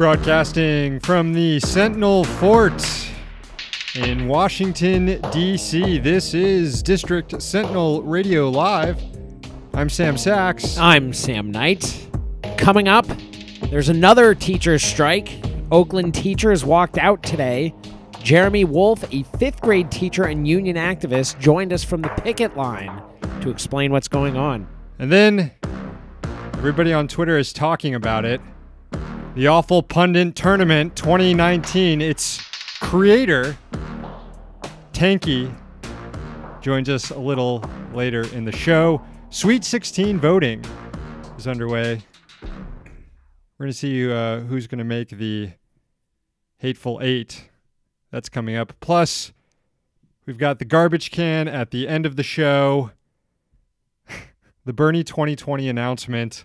Broadcasting from the Sentinel Fort in Washington, D.C. This is District Sentinel Radio Live. I'm Sam Sachs. I'm Sam Knight. Coming up, there's another teacher's strike. Oakland teachers walked out today. Jeremy Wolff, a fifth grade teacher and union activist, joined us from the picket line to explain what's going on. And then everybody on Twitter is talking about it. The Awful Pundit Tournament 2019. Its creator, Tanky, joins us a little later in the show. Sweet 16 voting is underway. We're going to see who's going to make the Hateful Eight. That's coming up. Plus, we've got the garbage can at the end of the show. The Bernie 2020 announcement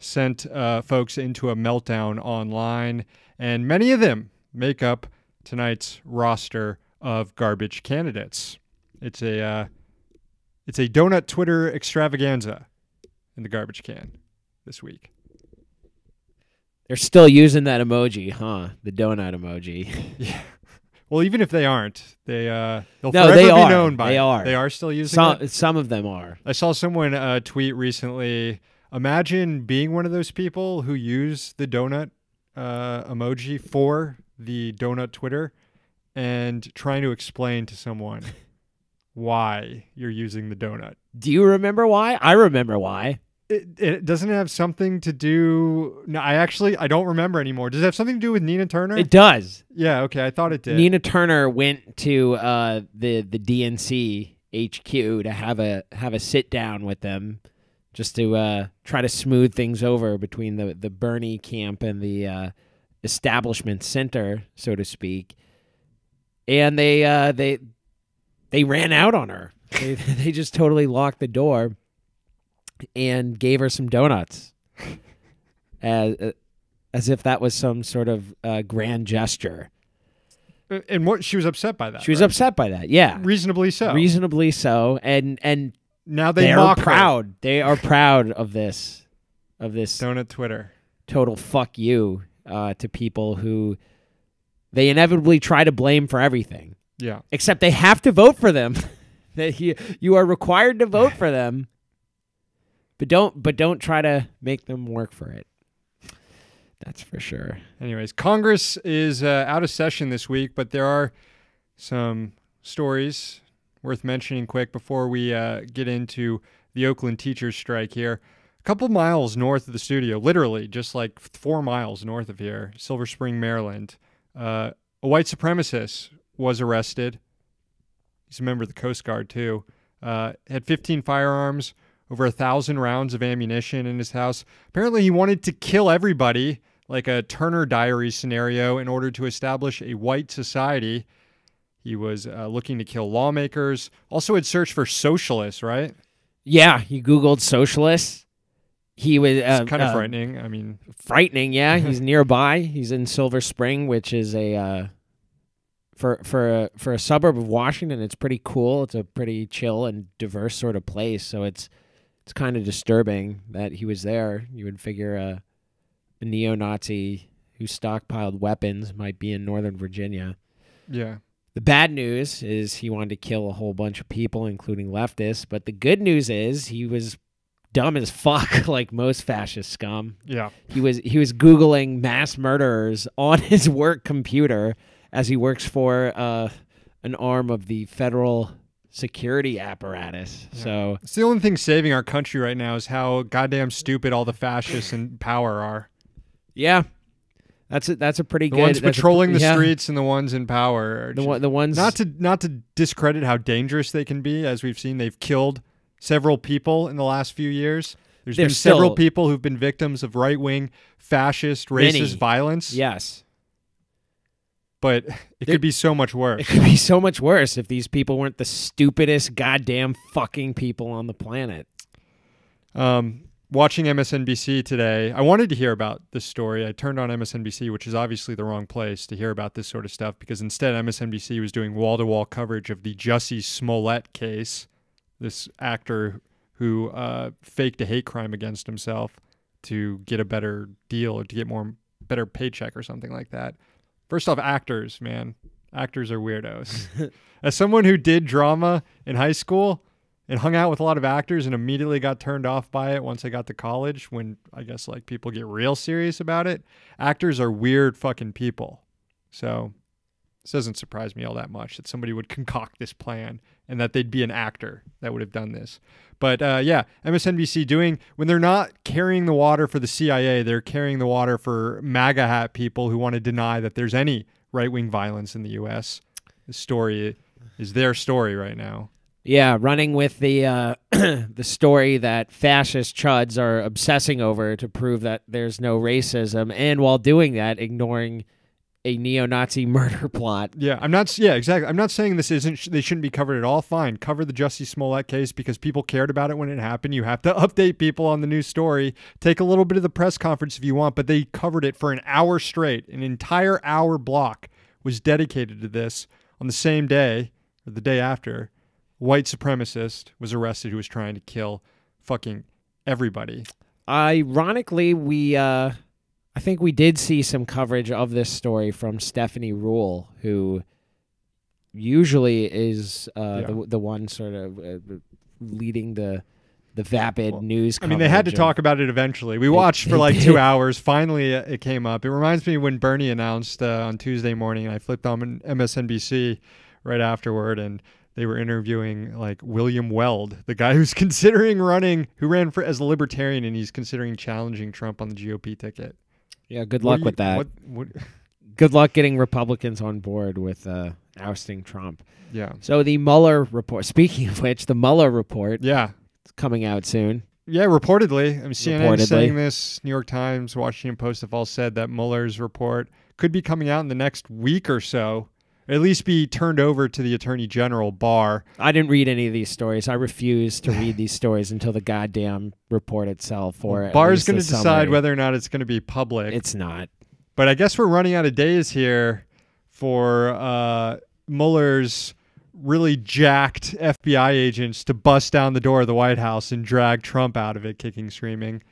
sent folks into a meltdown online, and many of them make up tonight's roster of garbage candidates. It's a donut Twitter extravaganza in the garbage can this week. They're still using that emoji, huh? The donut emoji. Yeah. Well, even if they aren't, they'll forever be known by it. They are still using it? Some of them are. I saw someone tweet recently, imagine being one of those people who use the donut emoji for the donut Twitter and trying to explain to someone why you're using the donut. Do you remember why? I remember why. It doesn't have something to do... No, I don't remember anymore. Does it have something to do with Nina Turner? It does. Yeah, okay, I thought it did. Nina Turner went to the DNC HQ to have a sit down with them, just to try to smooth things over between the Bernie camp and the establishment center, so to speak. And they ran out on her. They just totally locked the door and gave her some donuts, as if that was some sort of grand gesture. And what she was upset by that. She was upset by that. Yeah, reasonably so. Reasonably so, and now they are proud. Her. They are proud of this donut Twitter. Total fuck you to people who they inevitably try to blame for everything. Yeah, except they have to vote for them. That you are required to vote for them. But don't try to make them work for it. That's for sure. Anyways, Congress is out of session this week, but there are some stories worth mentioning quick before we get into the Oakland teachers strike here. A couple miles north of the studio, literally just like 4 miles north of here, Silver Spring, Maryland, a white supremacist was arrested. He's a member of the Coast Guard too. Had 15 firearms, over 1,000 rounds of ammunition in his house. Apparently he wanted to kill everybody, like a Turner Diary scenario, in order to establish a white society. He was looking to kill lawmakers. Also had searched for socialists, right? Yeah, he Googled socialists. He was it's kind of frightening. I mean, frightening. Yeah, he's nearby. He's in Silver Spring, which is a for a suburb of Washington. It's pretty cool. It's a pretty chill and diverse sort of place. So it's kind of disturbing that he was there. You would figure a neo-Nazi who stockpiled weapons might be in Northern Virginia. Yeah. The bad news is he wanted to kill a whole bunch of people, including leftists. But the good news is he was dumb as fuck, like most fascist scum. Yeah. He was Googling mass murderers on his work computer as he works for an arm of the federal security apparatus. Yeah. So it's the only thing saving our country right now is how goddamn stupid all the fascists in power are. Yeah, that's a pretty the good. Ones patrolling the streets and the ones in power. Are the ones not to discredit how dangerous they can be. As we've seen, they've killed several people in the last few years. There's been several people who've been victims of right-wing, fascist, racist violence. Yes. But it could be so much worse. It could be so much worse if these people weren't the stupidest goddamn fucking people on the planet. Watching MSNBC today, I wanted to hear about this story. I turned on MSNBC, which is obviously the wrong place to hear about this sort of stuff, because instead MSNBC was doing wall-to-wall coverage of the Jussie Smollett case, this actor who faked a hate crime against himself to get a better deal or to get more better paycheck or something like that. First off, actors, man. Actors are weirdos. As someone who did drama in high school and hung out with a lot of actors and immediately got turned off by it once I got to college, when I guess like people get real serious about it, actors are weird fucking people. So this doesn't surprise me all that much that somebody would concoct this plan and that they'd be an actor that would have done this. But yeah, MSNBC when they're not carrying the water for the CIA, they're carrying the water for MAGA hat people who want to deny that there's any right-wing violence in the U.S. This story is their story right now. Yeah, running with the the story that fascist chuds are obsessing over to prove that there's no racism, and while doing that, ignoring a neo-Nazi murder plot. Yeah, exactly. I'm not saying they shouldn't be covered at all. Fine, cover the Jussie Smollett case because people cared about it when it happened. You have to update people on the news story. Take a little bit of the press conference if you want, but they covered it for an hour straight. An entire hour block was dedicated to this. On the same day, or the day after, white supremacist was arrested who was trying to kill fucking everybody. Ironically, I think we did see some coverage of this story from Stephanie Ruhle, who usually is the one sort of leading the vapid news coverage. I mean, they had to talk about it eventually. We watched for like 2 hours. Finally, it came up. It reminds me when Bernie announced on Tuesday morning, and I flipped on MSNBC right afterward, and they were interviewing like William Weld, the guy who's considering who ran as a libertarian, and he's considering challenging Trump on the GOP ticket. Yeah, good luck with that. Good luck getting Republicans on board with ousting Trump. Yeah. So the Mueller report, speaking of which, the Mueller report is coming out soon. Yeah, reportedly. CNN saying this, New York Times, Washington Post have all said that Mueller's report could be coming out in the next week or so. At least be turned over to the Attorney General, Barr. I didn't read any of these stories. I refuse to read these stories until the goddamn report itself. Barr's going to decide whether or not it's going to be public. It's not. But I guess we're running out of days here for Mueller's really jacked FBI agents to bust down the door of the White House and drag Trump out of it, kicking, screaming.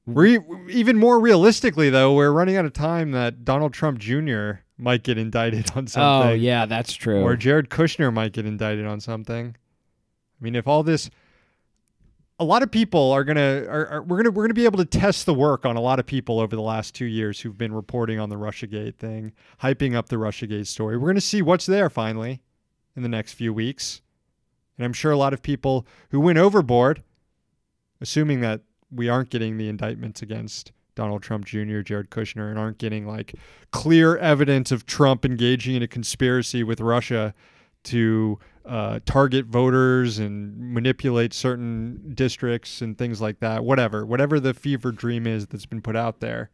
Even more realistically, though, we're running out of time that Donald Trump Jr. might get indicted on something. Oh, yeah, that's true. Or Jared Kushner might get indicted on something. I mean, if all this, a lot of people we're gonna be able to test the work on a lot of people over the last 2 years who've been reporting on the Russiagate thing, hyping up the Russiagate story. We're gonna see what's there finally in the next few weeks, and I'm sure a lot of people who went overboard, assuming that we aren't getting the indictments against Donald Trump Jr., Jared Kushner, and aren't getting like clear evidence of Trump engaging in a conspiracy with Russia to target voters and manipulate certain districts and things like that. Whatever the fever dream is that's been put out there.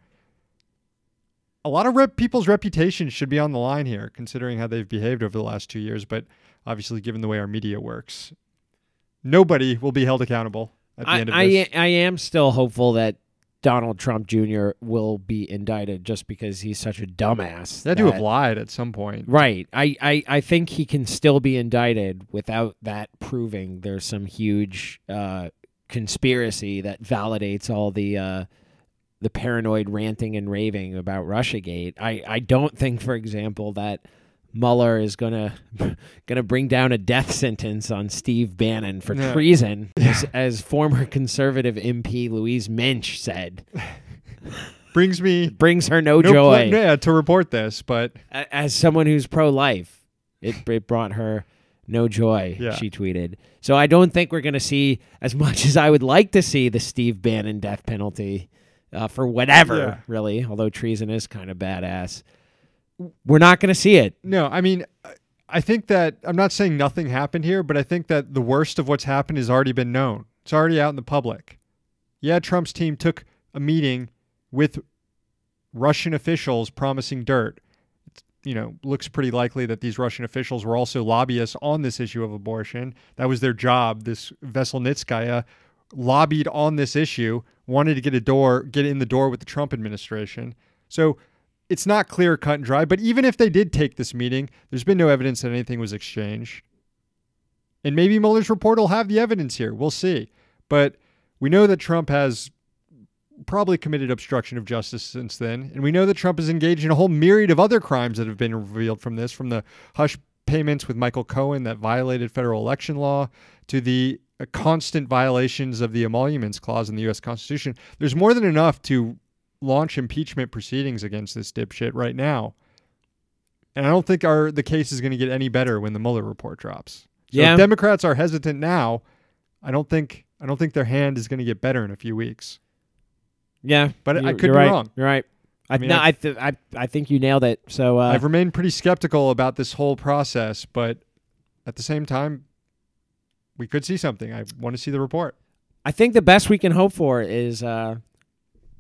A lot of people's reputations should be on the line here, considering how they've behaved over the last 2 years. But obviously, given the way our media works, nobody will be held accountable at the end of this. I am still hopeful that Donald Trump Jr. will be indicted just because he's such a dumbass. He had to have lied at some point. Right. I think he can still be indicted without that proving there's some huge conspiracy that validates all the paranoid ranting and raving about Russiagate. I don't think, for example, that Mueller is gonna bring down a death sentence on Steve Bannon for treason, as former conservative MP Louise Mensch said. Brings her no joy. To report this, but as someone who's pro-life, it brought her no joy. Yeah. She tweeted. So I don't think we're gonna see, as much as I would like to see, the Steve Bannon death penalty for whatever, really. Although treason is kind of badass. We're not going to see it. No, I mean, I think that, I'm not saying nothing happened here, but I think that the worst of what's happened has already been known. It's already out in the public. Yeah, Trump's team took a meeting with Russian officials promising dirt. Looks pretty likely that these Russian officials were also lobbyists on this issue of abortion. That was their job. This Veselnitskaya lobbied on this issue, wanted to get in the door with the Trump administration. So it's not clear, cut and dry, but even if they did take this meeting, there's been no evidence that anything was exchanged. And maybe Mueller's report will have the evidence here. We'll see. But we know that Trump has probably committed obstruction of justice since then. And we know that Trump is engaged in a whole myriad of other crimes that have been revealed from this, from the hush payments with Michael Cohen that violated federal election law to the constant violations of the emoluments clause in the U.S. Constitution. There's more than enough to launch impeachment proceedings against this dipshit right now. And I don't think the case is going to get any better when the Mueller report drops. So if Democrats are hesitant now, I don't think their hand is going to get better in a few weeks. Yeah, but I could be wrong. You're right. I think you nailed it. So I've remained pretty skeptical about this whole process, but at the same time, we could see something. I want to see the report. I think the best we can hope for is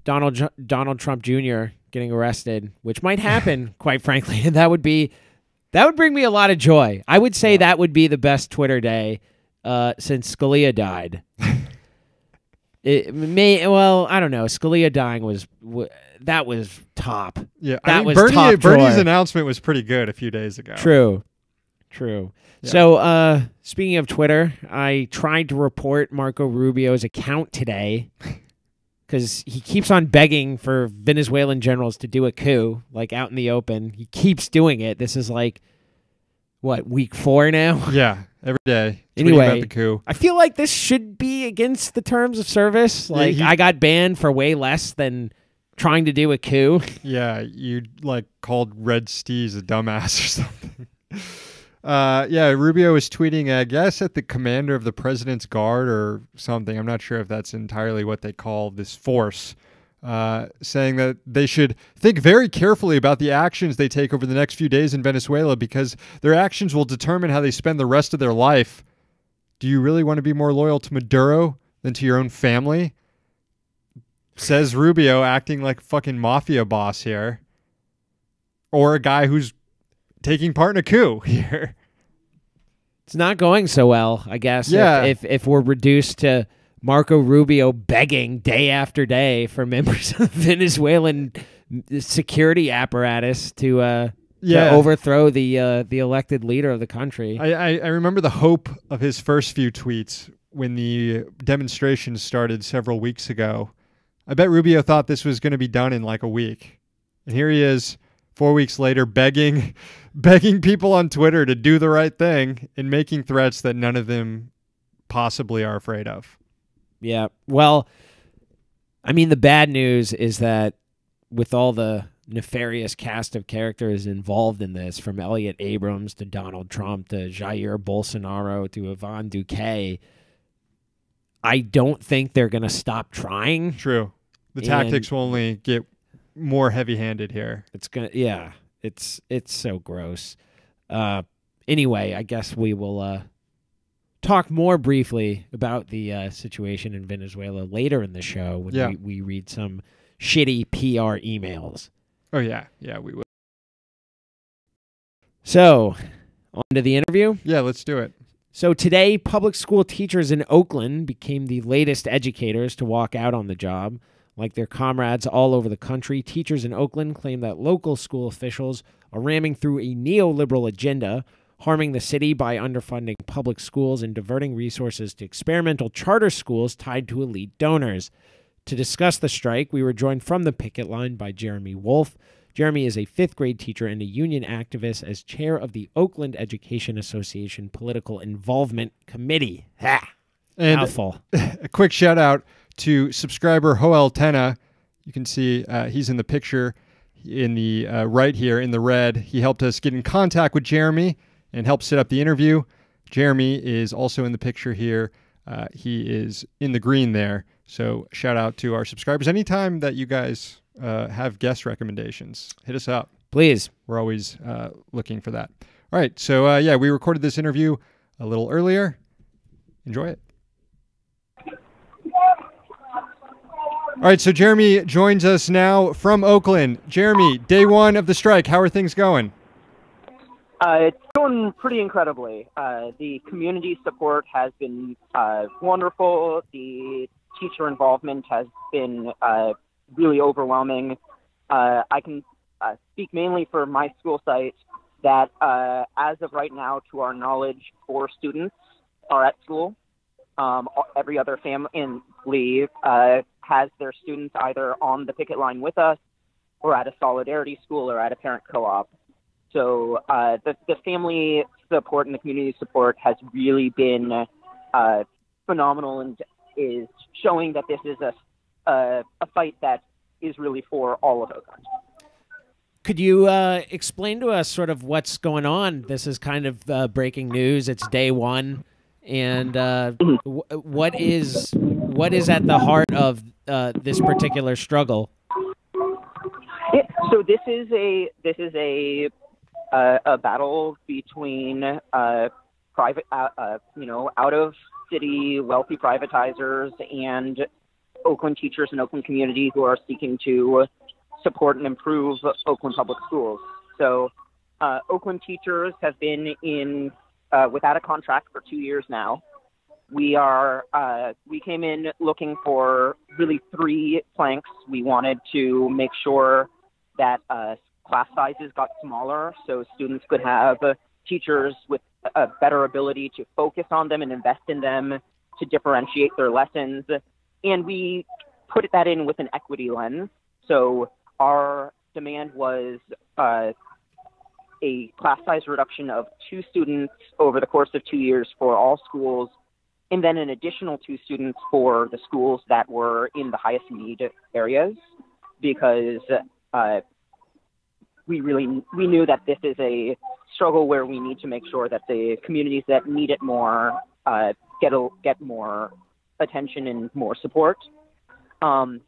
Donald Trump Jr. getting arrested, which might happen, quite frankly, and that would bring me a lot of joy. I would say that would be the best Twitter day since Scalia died. I don't know. Scalia dying was top. Yeah, Bernie's announcement was pretty good a few days ago. True. Yeah. So, speaking of Twitter, I tried to report Marco Rubio's account today because he keeps on begging for Venezuelan generals to do a coup, like out in the open. He keeps doing it. This is like, what, week 4 now? Yeah, every day. Anyway, about the coup. I feel like this should be against the terms of service. Like, I got banned for way less than trying to do a coup. Yeah, you called Red Steez a dumbass or something. Rubio was tweeting, I guess, at the commander of the president's guard or something. I'm not sure if that's entirely what they call this force, saying that they should think very carefully about the actions they take over the next few days in Venezuela because their actions will determine how they spend the rest of their life. Do you really want to be more loyal to Maduro than to your own family? Says Rubio, acting like a fucking mafia boss here. Or a guy who's taking part in a coup here. It's not going so well, I guess. Yeah. If we're reduced to Marco Rubio begging day after day for members of the Venezuelan security apparatus to overthrow the elected leader of the country. I remember the hope of his first few tweets when the demonstrations started several weeks ago. I bet Rubio thought this was going to be done in like a week. And here he is 4 weeks later begging people on Twitter to do the right thing and making threats that none of them possibly are afraid of. Yeah. Well, I mean, the bad news is that with all the nefarious cast of characters involved in this, from Elliot Abrams to Donald Trump to Jair Bolsonaro to Ivan Duque, I don't think they're going to stop trying. True. The tactics will only get more heavy-handed here. It's so gross. Anyway, I guess we will talk more briefly about the situation in Venezuela later in the show when we read some shitty PR emails. Oh, yeah, we will. So, on to the interview? Yeah, let's do it. So today, public school teachers in Oakland became the latest educators to walk out on the job. Like their comrades all over the country, teachers in Oakland claim that local school officials are ramming through a neoliberal agenda, harming the city by underfunding public schools and diverting resources to experimental charter schools tied to elite donors. To discuss the strike, we were joined from the picket line by Jeremy Wolff. Jeremy is a 5th grade teacher and a union activist as chair of the Oakland Education Association Political Involvement Committee. Mouthful. A quick shout out to subscriber Joel Tena. You can see he's in the picture in the right here in the red. He helped us get in contact with Jeremy and helped set up the interview. Jeremy is also in the picture here. He is in the green there. So shout out to our subscribers. Anytime that you guys have guest recommendations, hit us up. Please. We're always looking for that. All right. So, we recorded this interview a little earlier. Enjoy it. All right. So Jeremy joins us now from Oakland. Jeremy, day 1 of the strike. How are things going? It's going pretty incredibly. The community support has been wonderful. The teacher involvement has been really overwhelming. I can speak mainly for my school site that as of right now, to our knowledge, 4 students are at school. Every other family has their students either on the picket line with us or at a solidarity school or at a parent co-op. So the family support and the community support has really been phenomenal, and is showing that this is a fight that is really for all of Oakland. Could you explain to us sort of what's going on? This is kind of breaking news. It's day one, and what is at the heart of this particular struggle? So this is a battle between private, out of city wealthy privatizers and Oakland teachers and Oakland community who are seeking to support and improve Oakland public schools. So Oakland teachers have been in without a contract for 2 years now. We came in looking for really 3 planks. We wanted to make sure that class sizes got smaller so students could have teachers with a better ability to focus on them and invest in them to differentiate their lessons. And we put that in with an equity lens. So our demand was a class size reduction of 2 students over the course of 2 years for all schools, and then an additional 2 students for the schools that were in the highest need areas, because we knew that this is a struggle where we need to make sure that the communities that need it more get more attention and more support. One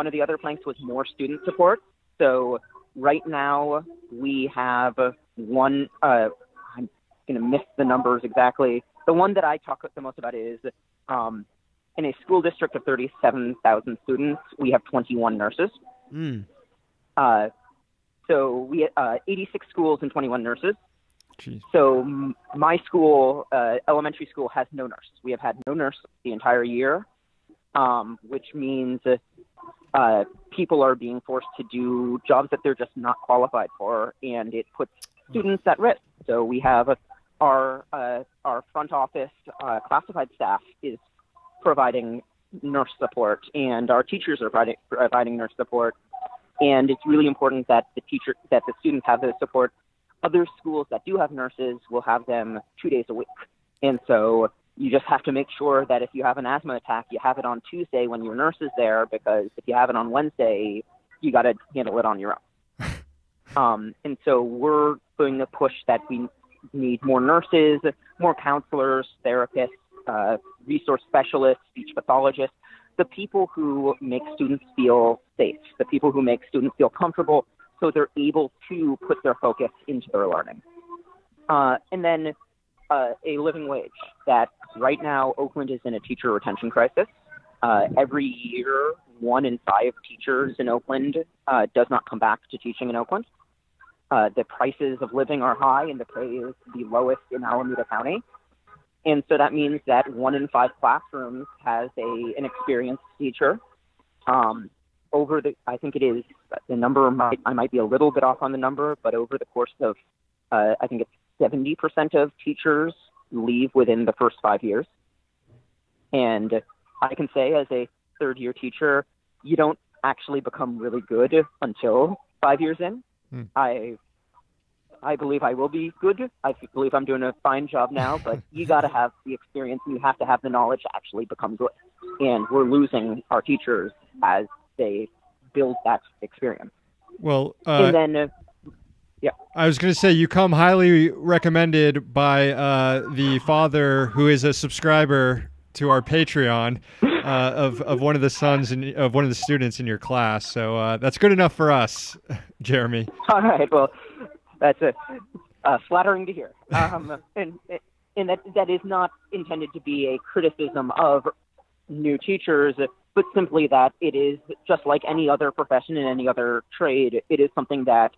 of the other planks was more student support. So right now we have one. I'm going to miss the numbers exactly. The one that I talk the most about is in a school district of 37,000 students, we have 21 nurses. So we 86 schools and 21 nurses. Jeez. So my school, elementary school, has no nurse. We have had no nurse the entire year, which means people are being forced to do jobs that they're just not qualified for, and it puts students at risk. So we have our front office classified staff is providing nurse support, and our teachers are providing nurse support. And it's really important that the students have those support. Other schools that do have nurses will have them 2 days a week. And so you just have to make sure that if you have an asthma attack, you have it on Tuesday when your nurse is there, because if you have it on Wednesday, you got to handle it on your own. And so we're going to push that we need more nurses, more counselors, therapists, resource specialists, speech pathologists, the people who make students feel safe, the people who make students feel comfortable so they're able to put their focus into their learning. And then a living wage. That right now Oakland is in a teacher retention crisis. Every year, 1 in 5 teachers in Oakland does not come back to teaching in Oakland. The prices of living are high and the pay is the lowest in Alameda County. And so that means that 1 in 5 classrooms has an experienced teacher. I think it is, the number I might be a little bit off on the number, but over the course of, I think it's 70% of teachers leave within the first 5 years. And I can say as a 3rd-year teacher, you don't actually become really good until 5 years in. I believe I will be good. I believe I'm doing a fine job now, but you got to have the experience and you have to have the knowledge to actually become good. And we're losing our teachers as they build that experience. Well, and then, yeah. I was going to say, you come highly recommended by the father who is a subscriber to our Patreon of one of the sons of one of the students in your class. So that's good enough for us, Jeremy. All right. Well, that's flattering to hear. And that is not intended to be a criticism of new teachers, but simply that it is just like any other profession in any other trade. It is something that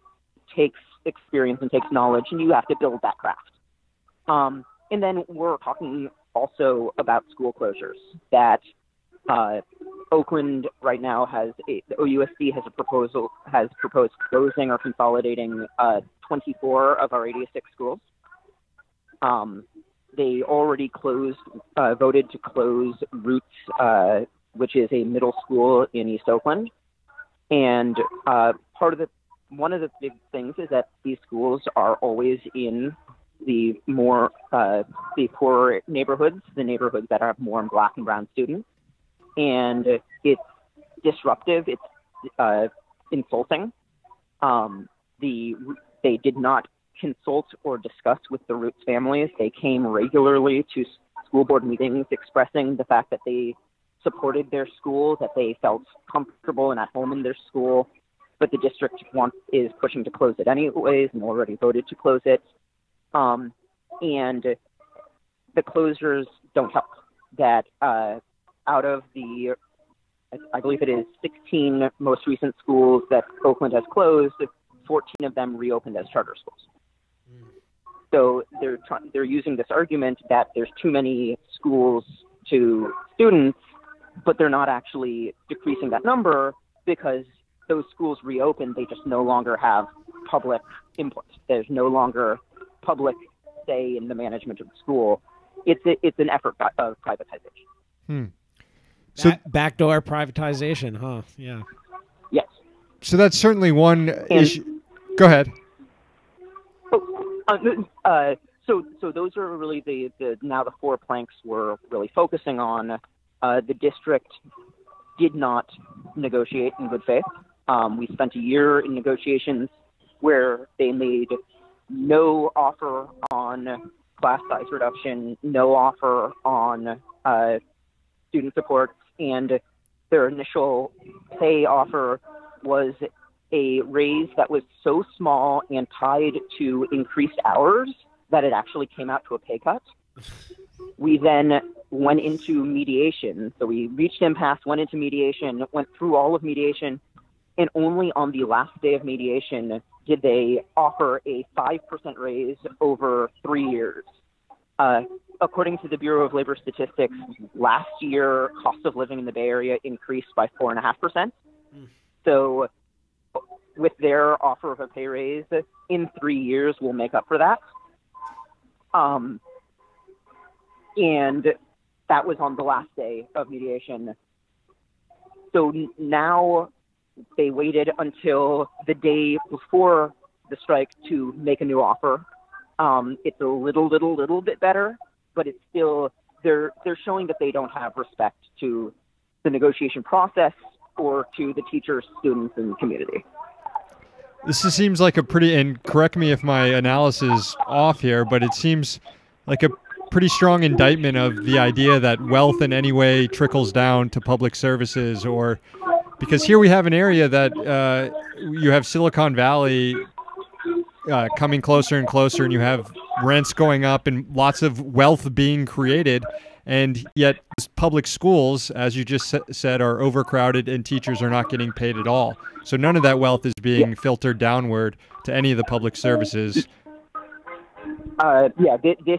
takes experience and takes knowledge, and you have to build that craft. And then we're talking also about school closures. That Oakland right now the OUSD has proposed closing or consolidating 24 of our 86 schools. They already voted to close Roots which is a middle school in East Oakland. And one of the big things is that these schools are always in the more the poorer neighborhoods, the neighborhoods that have more Black and brown students, and it's disruptive. It's insulting. They did not consult or discuss with the Roots families. They came regularly to school board meetings expressing the fact that they supported their school, that they felt comfortable and at home in their school, but the district is pushing to close it anyways and already voted to close it. And the closures don't help. That out of the, I believe it is 16 most recent schools that Oakland has closed, 14 of them reopened as charter schools. So they're using this argument that there's too many schools to students, but they're not actually decreasing that number because those schools reopened. They just no longer have public input. There's no longer public say in the management of the school. It's an effort of privatization. So backdoor privatization, huh? Yeah. Yes. So that's certainly one issue. Go ahead. So those are really the now the four planks we're really focusing on. The district did not negotiate in good faith. We spent a year in negotiations where they made no offer on class size reduction, no offer on student support, and their initial pay offer was a raise that was so small and tied to increased hours that it actually came out to a pay cut. We then went into mediation. So we reached impasse, went into mediation, went through all of mediation, and only on the last day of mediation did they offer a 5% raise over 3 years. According to the Bureau of Labor Statistics, last year, cost of living in the Bay Area increased by 4.5%. So with their offer of a pay raise, in 3 years, we'll make up for that. And that was on the last day of mediation. So now they waited until the day before the strike to make a new offer. It's a little bit better, but it's still, they're showing that they don't have respect to the negotiation process or to the teachers, students, and community. This seems like a pretty, and correct me if my analysis is off here, but it seems like a pretty strong indictment of the idea that wealth in any way trickles down to public services, or because here we have an area that you have Silicon Valley coming closer and closer, and you have rents going up and lots of wealth being created, and yet public schools, as you just said, are overcrowded and teachers are not getting paid at all. So none of that wealth is being filtered downward to any of the public services. This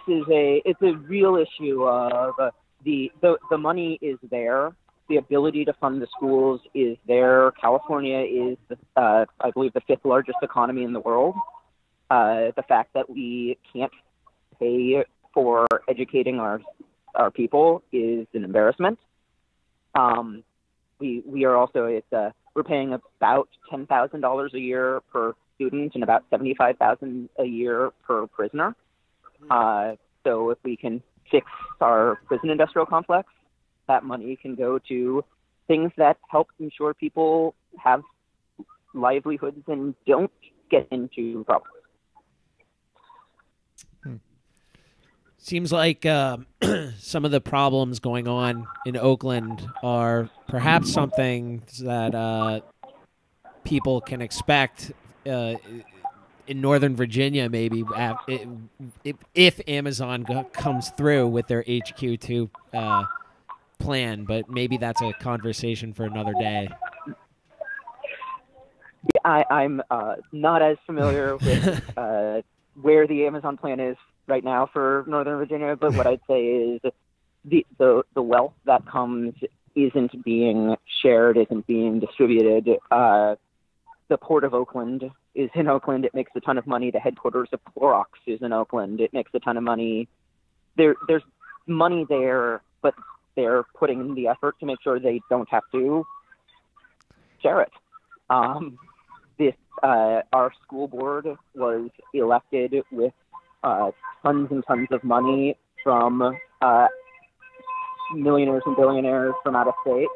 is it's a real issue of the money is there. The ability to fund the schools is there. California is, I believe, the 5th largest economy in the world. The fact that we can't pay for educating our people is an embarrassment. We are also, we're paying about $10,000 a year per student and about $75,000 a year per prisoner. So if we can fix our prison industrial complex, that money can go to things that help ensure people have livelihoods and don't get into problems. Seems like some of the problems going on in Oakland are perhaps something that people can expect in Northern Virginia, maybe if Amazon comes through with their HQ2 plan, but maybe that's a conversation for another day. I'm not as familiar with where the Amazon plan is right now for Northern Virginia, but what I'd say is the wealth that comes isn't being shared, isn't being distributed. The Port of Oakland is in Oakland. It makes a ton of money. The headquarters of Clorox is in Oakland. It makes a ton of money. There's money there, but they're putting in the effort to make sure they don't have to share it. Our school board was elected with tons and tons of money from millionaires and billionaires from out of state.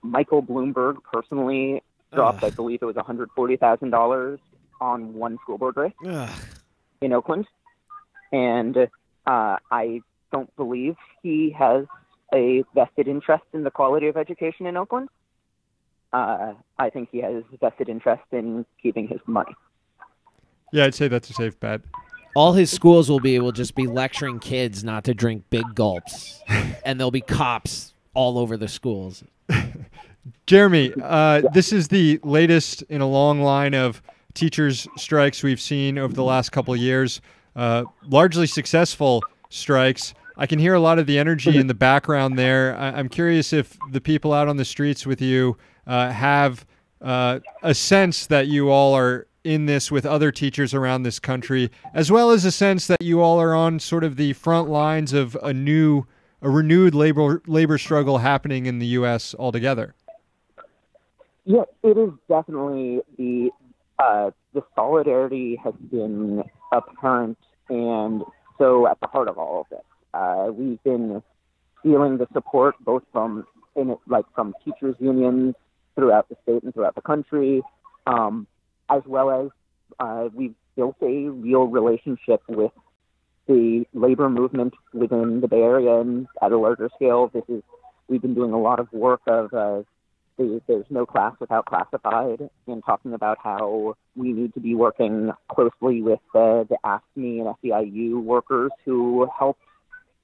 Michael Bloomberg personally dropped, I believe it was $140,000 on one school board race in Oakland. And I don't believe he has a vested interest in the quality of education in Oakland. I think he has vested interest in keeping his money. Yeah, I'd say that's a safe bet. All his schools will just be lecturing kids not to drink big gulps, and there'll be cops all over the schools. Jeremy, this is the latest in a long line of teachers' strikes we've seen over the last couple of years, largely successful strikes. I can hear a lot of the energy in the background there. I'm curious if the people out on the streets with you have a sense that you all are in this with other teachers around this country, as well as a sense that you all are on sort of the front lines of a renewed labor struggle happening in the U.S. altogether. Yeah, it is definitely the solidarity has been apparent and so at the heart of all of this. We've been feeling the support both from teachers unions throughout the state and throughout the country, as well as we've built a real relationship with the labor movement within the Bay Area and at a larger scale. We've been doing a lot of work of there's no class without classified, and talking about how we need to be working closely with the AFSCME and SEIU workers who help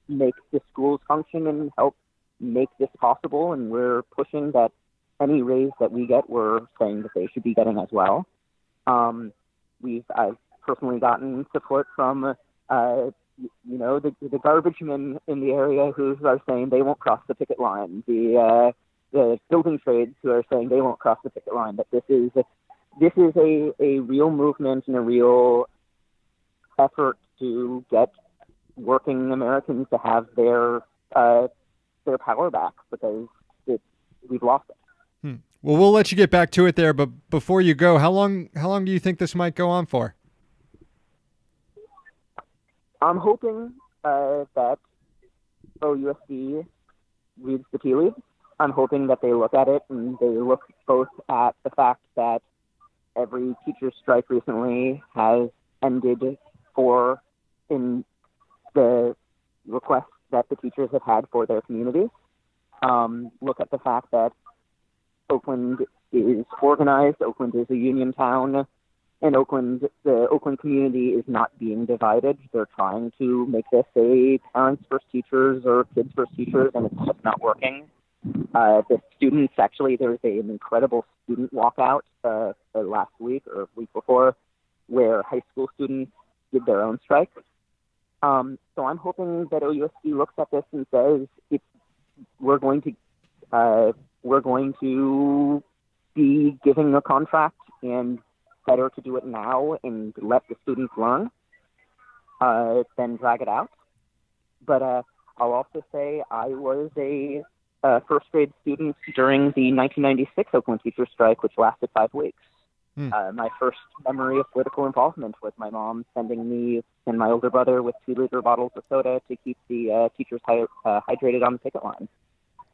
make the schools function and help make this possible. And we're pushing that any raise that we get, we're saying that they should be getting as well. I've personally gotten support from the garbage men in the area who are saying they won't cross the picket line. The building trades who are saying they won't cross the picket line. But this is a real movement and a real effort to get working Americans to have their power back, because we've lost it. Well, we'll let you get back to it there, but before you go, how long do you think this might go on for? I'm hoping that OUSD reads the tea leaves. I'm hoping that they look at it, and they look both at the fact that every teacher's strike recently has ended in the requests that the teachers have had for their communities. Look at the fact that Oakland is organized, Oakland is a union town, and the Oakland community is not being divided. They're trying to make this a parents versus teachers or kids versus teachers, and it's just not working. The students, actually, there was an incredible student walkout last week or week before, where high school students did their own strike. So I'm hoping that OUSD looks at this and says, we're going to be giving a contract, and better to do it now and let the students learn than drag it out. But I'll also say I was a first grade student during the 1996 Oakland teacher strike, which lasted 5 weeks. My first memory of political involvement was my mom sending me and my older brother with 2-liter bottles of soda to keep the teachers hydrated on the picket line.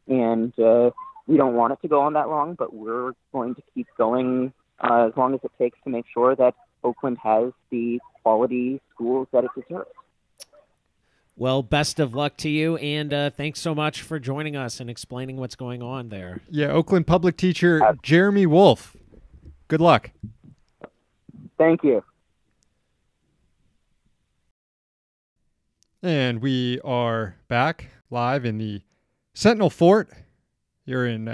And we don't want it to go on that long, but we're going to keep going as long as it takes to make sure that Oakland has the quality schools that it deserves. Well, best of luck to you, and thanks so much for joining us and explaining what's going on there. Yeah, Oakland public teacher Jeremy Wolff. Good luck. Thank you. And we are back live in the Sentinel Fort. You're in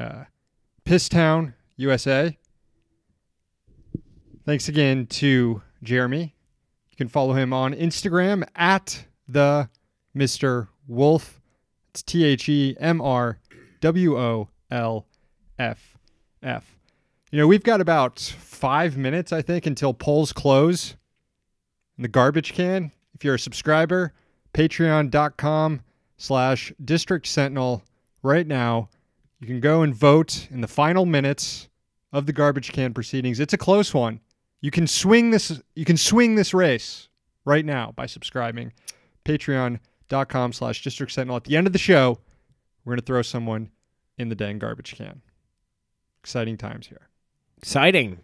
Pisstown, USA. Thanks again to Jeremy. You can follow him on Instagram at the Mr. Wolff. It's TheMrWollff. You know, we've got about 5 minutes, I think, until polls close in the garbage can. If you're a subscriber, patreon.com patreon.com/District Sentinel right now. You can go and vote in the final minutes of the garbage can proceedings. It's a close one. You can swing this race right now by subscribing. Patreon.com/District Sentinel. At the end of the show, we're going to throw someone in the dang garbage can. Exciting times here. Exciting.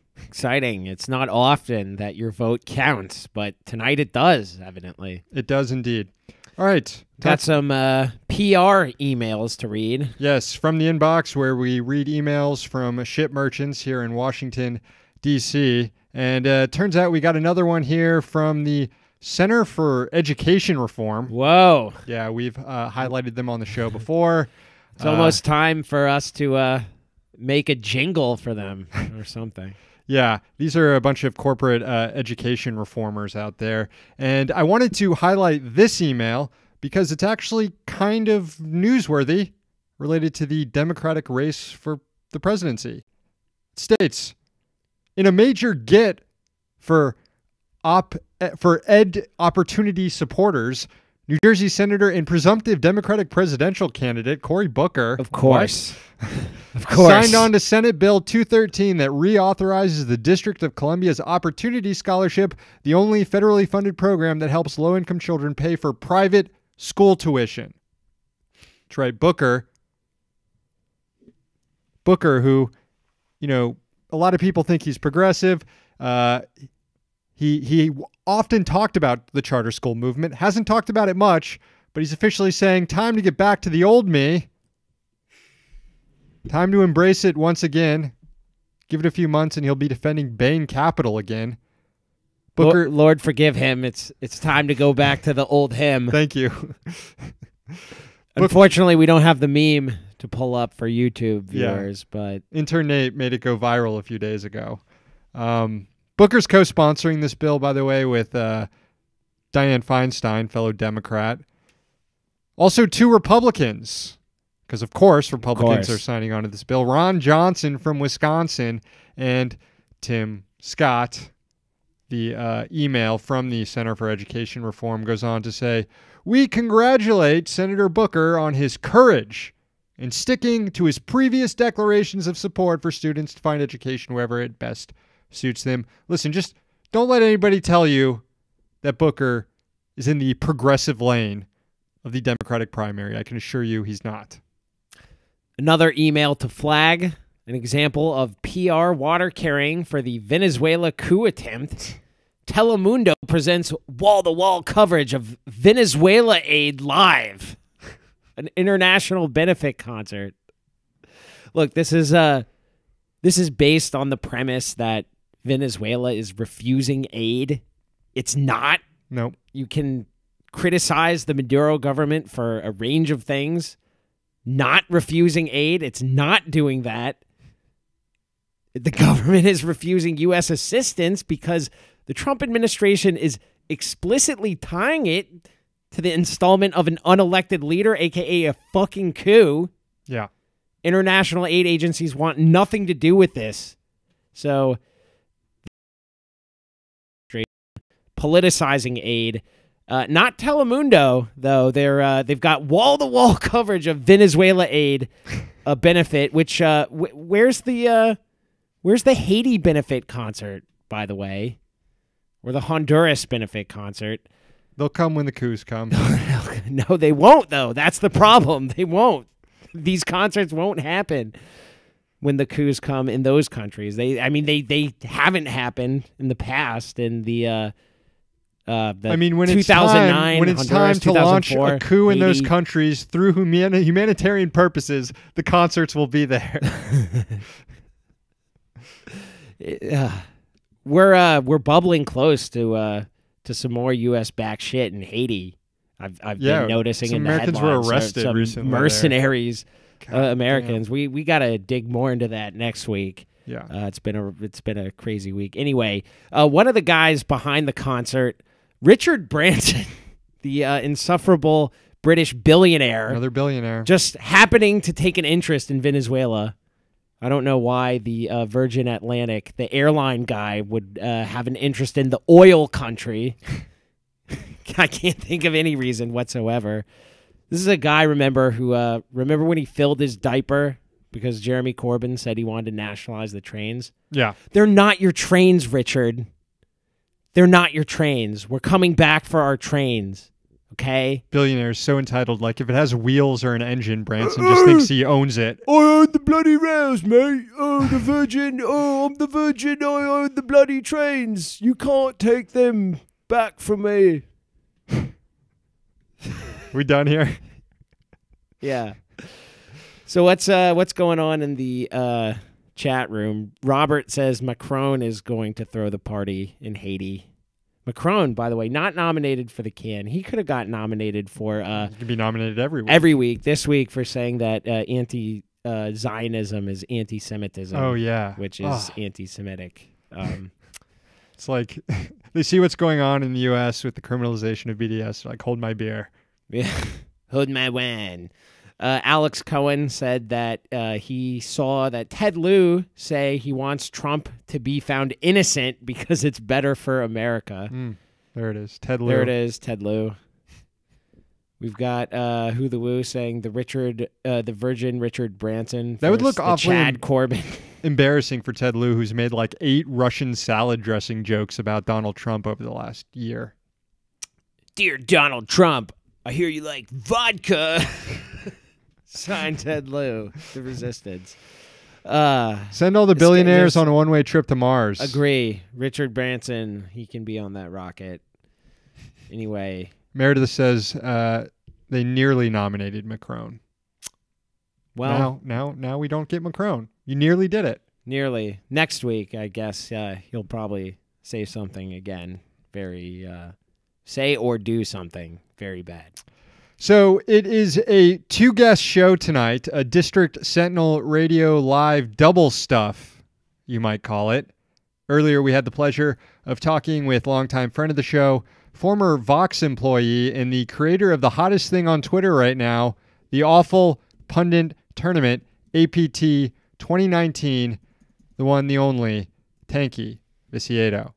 It's not often that your vote counts, but tonight it does, evidently. It does indeed. All right. Got some PR emails to read. Yes, from the inbox where we read emails from ship merchants here in Washington, D.C. And turns out we got another one here from the Center for Education Reform. Whoa. Yeah, we've highlighted them on the show before. It's almost time for us to make a jingle for them or something. Yeah, these are a bunch of corporate education reformers out there. And I wanted to highlight this email because it's actually kind of newsworthy related to the Democratic race for the presidency. It states, in a major get for ed opportunity supporters, New Jersey Senator and presumptive Democratic presidential candidate Cory Booker, of course, signed on to Senate Bill 213 that reauthorizes the District of Columbia's Opportunity Scholarship, the only federally funded program that helps low-income children pay for private school tuition. That's right, Booker, who, you know, a lot of people think he's progressive. He often talked about the charter school movement, hasn't talked about it much, but he's officially saying, time to get back to the old me. Time to embrace it once again. Give it a few months and he'll be defending Bain Capital again. Booker, Lord forgive him. It's time to go back to the old him. Thank you. Unfortunately, we don't have the meme to pull up for YouTube viewers, but Intern Nate made it go viral a few days ago. Booker's co-sponsoring this bill, by the way, with Dianne Feinstein, fellow Democrat. Also, 2 Republicans, because of course Republicans are signing on to this bill. Ron Johnson from Wisconsin and Tim Scott. The email from the Center for Education Reform goes on to say, we congratulate Senator Booker on his courage in sticking to his previous declarations of support for students to find education wherever it best suits them. Listen, just don't let anybody tell you that Booker is in the progressive lane of the Democratic primary. I can assure you he's not. Another email to flag an example of PR water carrying for the Venezuela coup attempt. Telemundo presents wall-to-wall coverage of Venezuela aid live, an international benefit concert. Look, this is based on the premise that Venezuela is refusing aid. It's not. Nope. You can criticize the Maduro government for a range of things. Not refusing aid. It's not doing that. The government is refusing U.S. assistance because the Trump administration is explicitly tying it to the installment of an unelected leader, a.k.a. a fucking coup. Yeah. International aid agencies want nothing to do with this. So, politicizing aid. Not Telemundo, though. They've got wall-to-wall coverage of Venezuela aid benefit, which where's the Haiti benefit concert, by the way? Or the Honduras benefit concert? They'll come when the coups come. No, they won't, though. That's the problem. They won't. These concerts won't happen when the coups come in those countries. They haven't happened in the past. In the when 2009, it's Honduras, time to launch a coup in those 80. countries through humanitarian purposes, the concerts will be there. We're bubbling close to some more U.S. backed shit in Haiti. I've been noticing some in Americans the headlines. were arrested some recently. Mercenaries, Americans. Damn. We got to dig more into that next week. Yeah, it's been a crazy week. Anyway, one of the guys behind the concert, Richard Branson, the insufferable British billionaire, another billionaire, just happening to take an interest in Venezuela. I don't know why the Virgin Atlantic, the airline guy, would have an interest in the oil country. I can't think of any reason whatsoever. This is a guy, remember when he filled his diaper because Jeremy Corbyn said he wanted to nationalize the trains? Yeah. They're not your trains, Richard. They're not your trains. We're coming back for our trains, okay? Billionaire's so entitled. Like, if it has wheels or an engine, Branson just thinks he owns it. I own the bloody rails, mate. Oh, the Virgin. Oh, I'm the Virgin. I own the bloody trains. You can't take them back from me. We done here? Yeah. So what's going on in the chat room? Robert says Macron is going to throw the party in Haiti. Macron, by the way, not nominated for the can. He could have got nominated for. He could be nominated every week. Every week. This week for saying that Zionism is anti-Semitism. Oh yeah, which is anti-Semitic. It's like they see what's going on in the U.S. with the criminalization of BDS. Like, hold my beer. Yeah, hold my wine. Alex Cohen said that he saw that Ted Lieu say he wants Trump to be found innocent because it's better for America. There it is, Ted Lieu. There it is, Ted Lieu. We've got Who the Woo saying the Virgin Richard Branson. That would look awfully Chad Corbin. Embarrassing for Ted Lieu, who's made like 8 Russian salad dressing jokes about Donald Trump over the last year. Dear Donald Trump, I hear you like vodka. Signed Ted Lieu, the Resistance. Send all the billionaires on a one-way trip to Mars. Agree. Richard Branson, he can be on that rocket. Anyway. Meredith says they nearly nominated Macron. Well, now we don't get Macron. You nearly did it. Nearly. Next week, I guess he'll probably say something again. Say or do something very bad. So it is a 2-guest show tonight, a District Sentinel Radio Live double stuff, you might call it. Earlier, we had the pleasure of talking with longtime friend of the show, former Vox employee, and the creator of the hottest thing on Twitter right now, the Awful Pundit Tournament, APT 2019, the one, the only, Tanky Viciedo.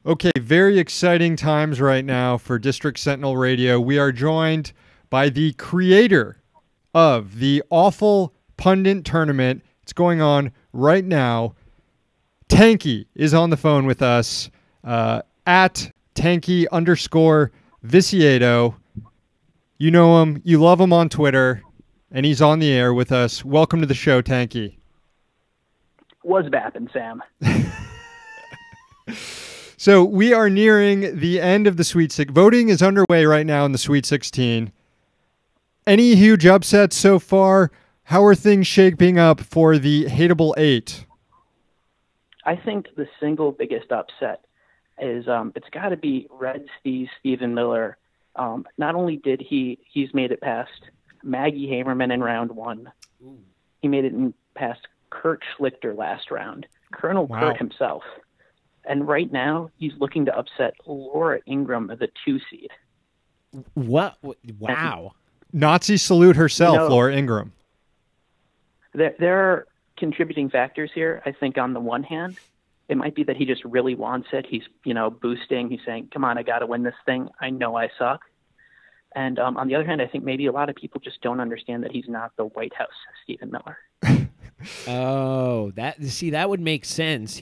Okay, very exciting times right now for District Sentinel Radio. We are joined by the creator of the Awful Pundit Tournament. It's going on right now. Tanky is on the phone with us at Tanky_Viciedo. You know him, you love him on Twitter, and he's on the air with us. Welcome to the show, Tanky. What's bappin', Sam? So we are nearing the end of the Sweet 16. Voting is underway right now in the Sweet 16. Any huge upsets so far? How are things shaping up for the Hateable 8? I think the single biggest upset is it's got to be Red Stephen Miller. Not only did he's made it past Maggie Hamerman in round 1. Ooh. He made it past Kurt Schlichter last round, Colonel Kurt himself. And right now, he's looking to upset Laura Ingraham, the 2 seed. What? Wow. Nazi salute herself, Laura Ingraham. There are contributing factors here. I think on the one hand, it might be that he just really wants it. He's, boosting. He's saying, come on, I got to win this thing. I know I suck. And on the other hand, I think maybe a lot of people just don't understand that he's not the White House Stephen Miller. That would make sense.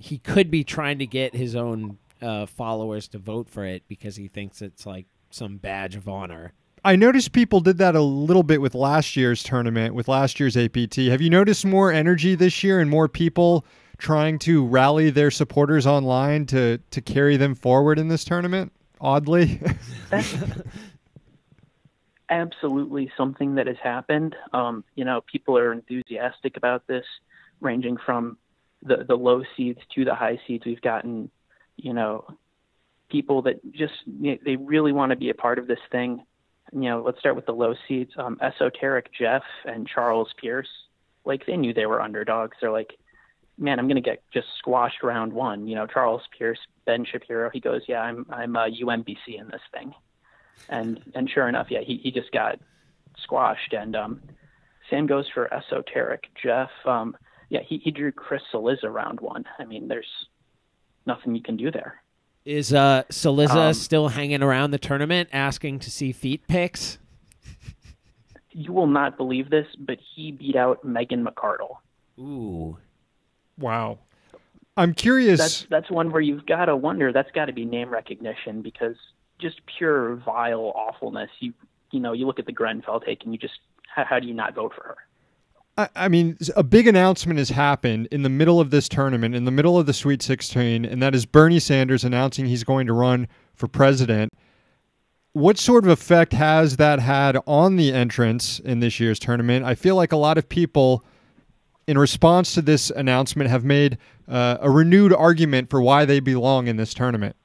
He could be trying to get his own followers to vote for it because he thinks it's like some badge of honor. I noticed people did that a little bit with last year's tournament, with last year's APT. Have you noticed more energy this year and more people trying to rally their supporters online to carry them forward in this tournament, oddly? That's absolutely something that has happened. People are enthusiastic about this, ranging from the low seeds to the high seeds. We've gotten, people that just, they really want to be a part of this thing. Let's start with the low seeds. Esoteric Jeff and Charles Pierce, like, they knew they were underdogs. They're like, man, I'm going to get just squashed round 1. Charles Pierce, Ben Shapiro, he goes, yeah, I'm UMBC in this thing. And sure enough, yeah, he just got squashed. And same goes for Esoteric Jeff. He drew Chris Cillizza round 1. I mean, there's nothing you can do there. Is Saliza still hanging around the tournament asking to see feet pics? You will not believe this, but he beat out Megan McArdle. Ooh. Wow. I'm curious. That's one where you've got to wonder. That's got to be name recognition, because just pure vile awfulness. You look at the Grenfell take and you just, how do you not vote for her? I mean, a big announcement has happened in the middle of this tournament, in the middle of the Sweet 16, and that is Bernie Sanders announcing he's going to run for president. What sort of effect has that had on the entrants in this year's tournament? I feel like a lot of people, in response to this announcement, have made a renewed argument for why they belong in this tournament.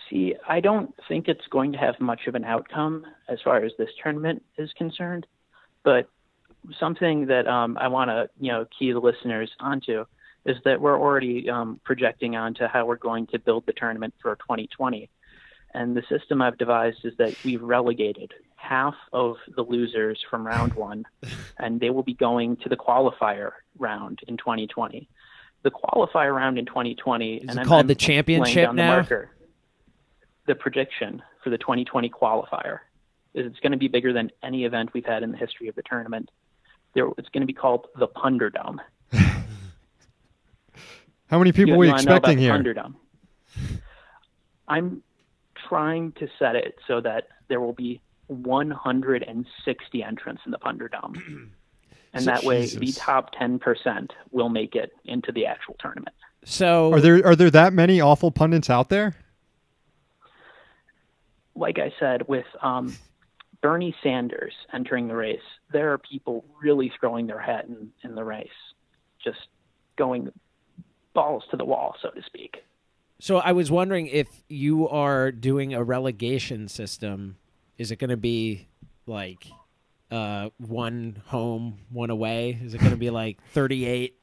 See, I don't think it's going to have much of an outcome as far as this tournament is concerned, but something that I want to key the listeners onto is that we're already projecting onto how we're going to build the tournament for 2020. And the system I've devised is that we've relegated half of the losers from round one, and they will be going to the qualifier round in 2020. The qualifier round in 2020 is it called the championship now? The prediction for the 2020 qualifier is it's going to be bigger than any event we've had in the history of the tournament. It's going to be called the Punderdome. How many people are we expecting here? Punderdome? I'm trying to set it so that there will be 160 entrants in the Punderdome. And that way the top 10% will make it into the actual tournament. So are there that many awful pundits out there? Like I said, with Bernie Sanders entering the race, there are people really throwing their hat in the race, just going balls to the wall, so to speak. So I was wondering, if you are doing a relegation system, is it going to be like one home, one away? Is it going to be like 38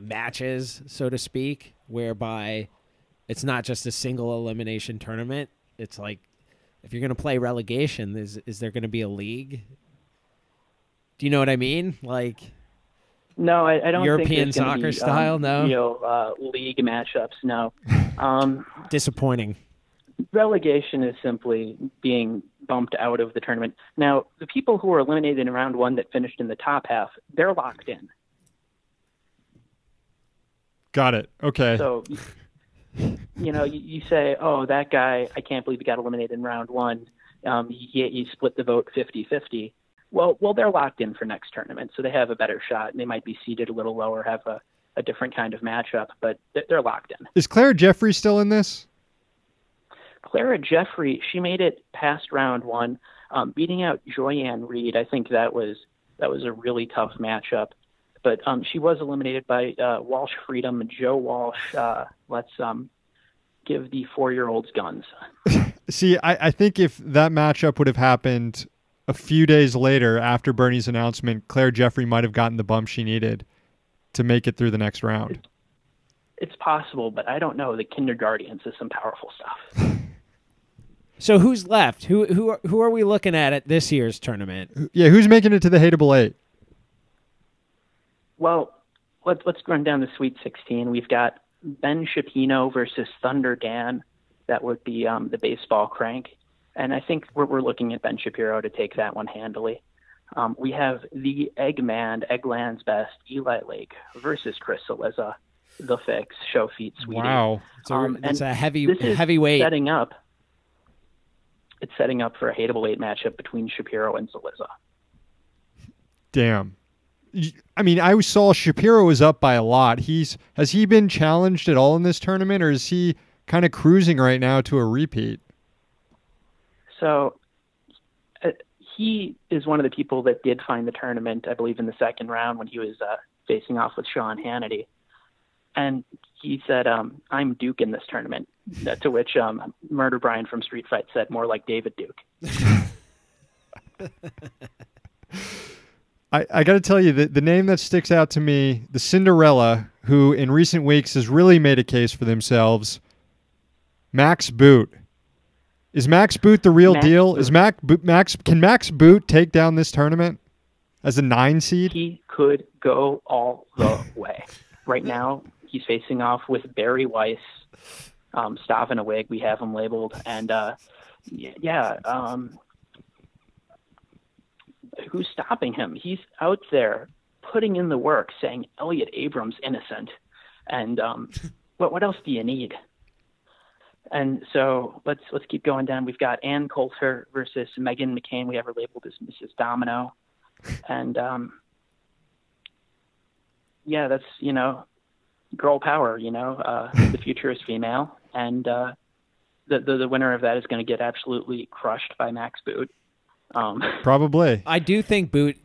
matches, so to speak, whereby it's not just a single elimination tournament? It's like, if you're going to play relegation, is there going to be a league? Do you know what I mean? Like, no, I don't European think there's soccer be, style. No, league matchups. No, disappointing. Relegation is simply being bumped out of the tournament. Now, the people who were eliminated in round one that finished in the top half, they're locked in. Got it. Okay. So, you say, oh, that guy, I can't believe he got eliminated in round one. He split the vote 50-50. Well, they're locked in for next tournament, so they have a better shot, and they might be seated a little lower, have a different kind of matchup, but they're locked in. Is Clara Jeffrey still in this? Clara Jeffrey, she made it past round one, beating out Joyanne Reed. I think that was a really tough matchup, but she was eliminated by Walsh Freedom, Joe Walsh. Let's give the 4-year-olds guns. See, I think if that matchup would have happened a few days later after Bernie's announcement, Claire Jeffrey might have gotten the bump she needed to make it through the next round. It's possible, but I don't know. The Kindergartens is some powerful stuff. So who's left? Who are we looking at this year's tournament? Yeah, who's making it to the Hateable Eight? Well, let's run down the Sweet 16. We've got Ben Shapino versus Thunder Dan. That would be the baseball crank. And I think we're looking at Ben Shapiro to take that one handily. We have the Eggland's best, Eli Lake, versus Chris Saliza, the Fix, Show Feet, Sweetie. Wow. It's a heavyweight. It's setting up for a Hateable Eight matchup between Shapiro and Saliza. Damn. I mean, I saw Shapiro was up by a lot. Has he been challenged at all in this tournament, or is he kind of cruising right now to a repeat? So he is one of the people that did find the tournament, I believe, in the second round when he was facing off with Sean Hannity. And he said, I'm Duke in this tournament, to which Murder Brian from Street Fight said, more like David Duke. I got to tell you, the name that sticks out to me, the Cinderella, who in recent weeks has really made a case for themselves, Max Boot. Is Max Boot the real deal? Boot. Can Max Boot take down this tournament as a 9 seed? He could go all the way. Right now, He's facing off with Barry Weiss, Stav in a wig. We have him labeled. And, who's stopping him? He's out there putting in the work, saying Elliot Abrams innocent. And what else do you need? And so let's keep going down. We've got Ann Coulter versus Megan McCain. We have her labeled as Mrs. Domino. And that's, girl power, the future is female. And the winner of that is going to get absolutely crushed by Max Boot. Probably. I do think Boot